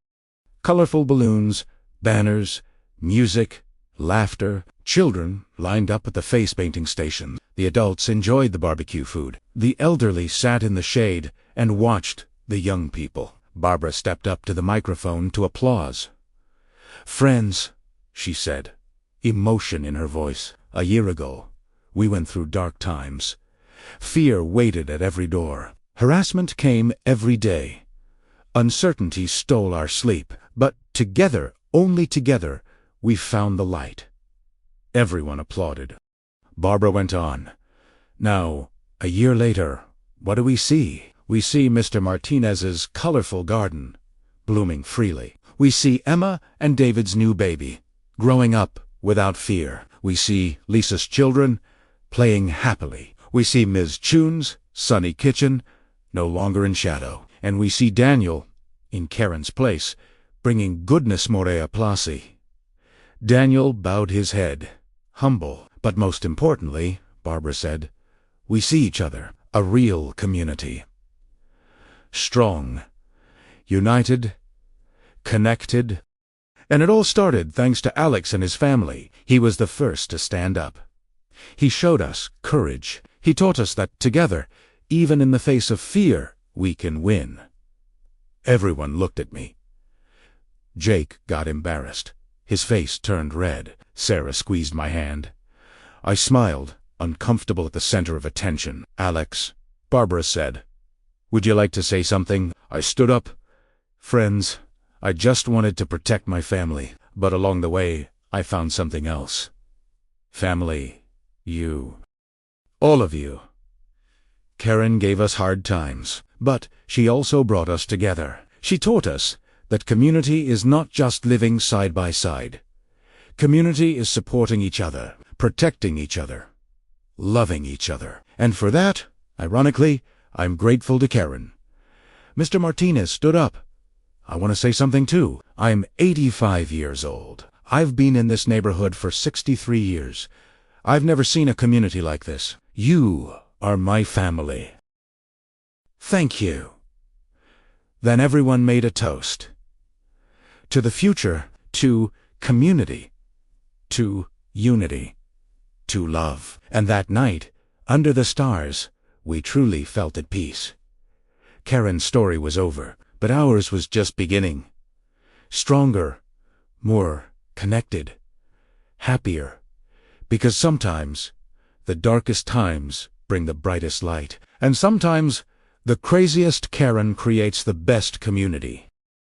Colorful balloons, banners, music, laughter. Children lined up at the face painting station. The adults enjoyed the barbecue food. The elderly sat in the shade and watched the young people. Barbara stepped up to the microphone to applause. Friends, she said, emotion in her voice. A year ago, we went through dark times. Fear waited at every door. Harassment came every day. Uncertainty stole our sleep. But together, only together, we found the light. Everyone applauded. Barbara went on. Now, a year later, what do we see? We see Mr. Martinez's colorful garden, blooming freely. We see Emma and David's new baby, growing up without fear. We see Lisa's children playing happily. We see Ms. Chun's sunny kitchen, no longer in shadow. And we see Daniel, in Karen's place, bringing goodness more a place. Daniel bowed his head, humble. But most importantly, Barbara said, we see each other, a real community. Strong, united, connected. And it all started thanks to Alex and his family. He was the first to stand up. He showed us courage. He taught us that together, even in the face of fear, we can win. Everyone looked at me. Jake got embarrassed. His face turned red. Sarah squeezed my hand. I smiled uncomfortable at the center of attention. "Alex," Barbara said, "would you like to say something?" I stood up. "Friends, I just wanted to protect my family, but along the way, I found something else. Family. You. All of you. Karen gave us hard times, but she also brought us together. She taught us that community is not just living side by side. Community is supporting each other, protecting each other, loving each other. And for that, ironically, I'm grateful to Karen." Mr. Martinez stood up. "I want to say something too. I'm 85 years old. I've been in this neighborhood for 63 years. I've never seen a community like this. You are my family." "Thank you." Then everyone made a toast. To the future, to community, to unity, to love. And that night, under the stars, we truly felt at peace. Karen's story was over, but ours was just beginning. Stronger, more connected, happier. Because sometimes, the darkest times bring the brightest light. And sometimes, the craziest Karen creates the best community.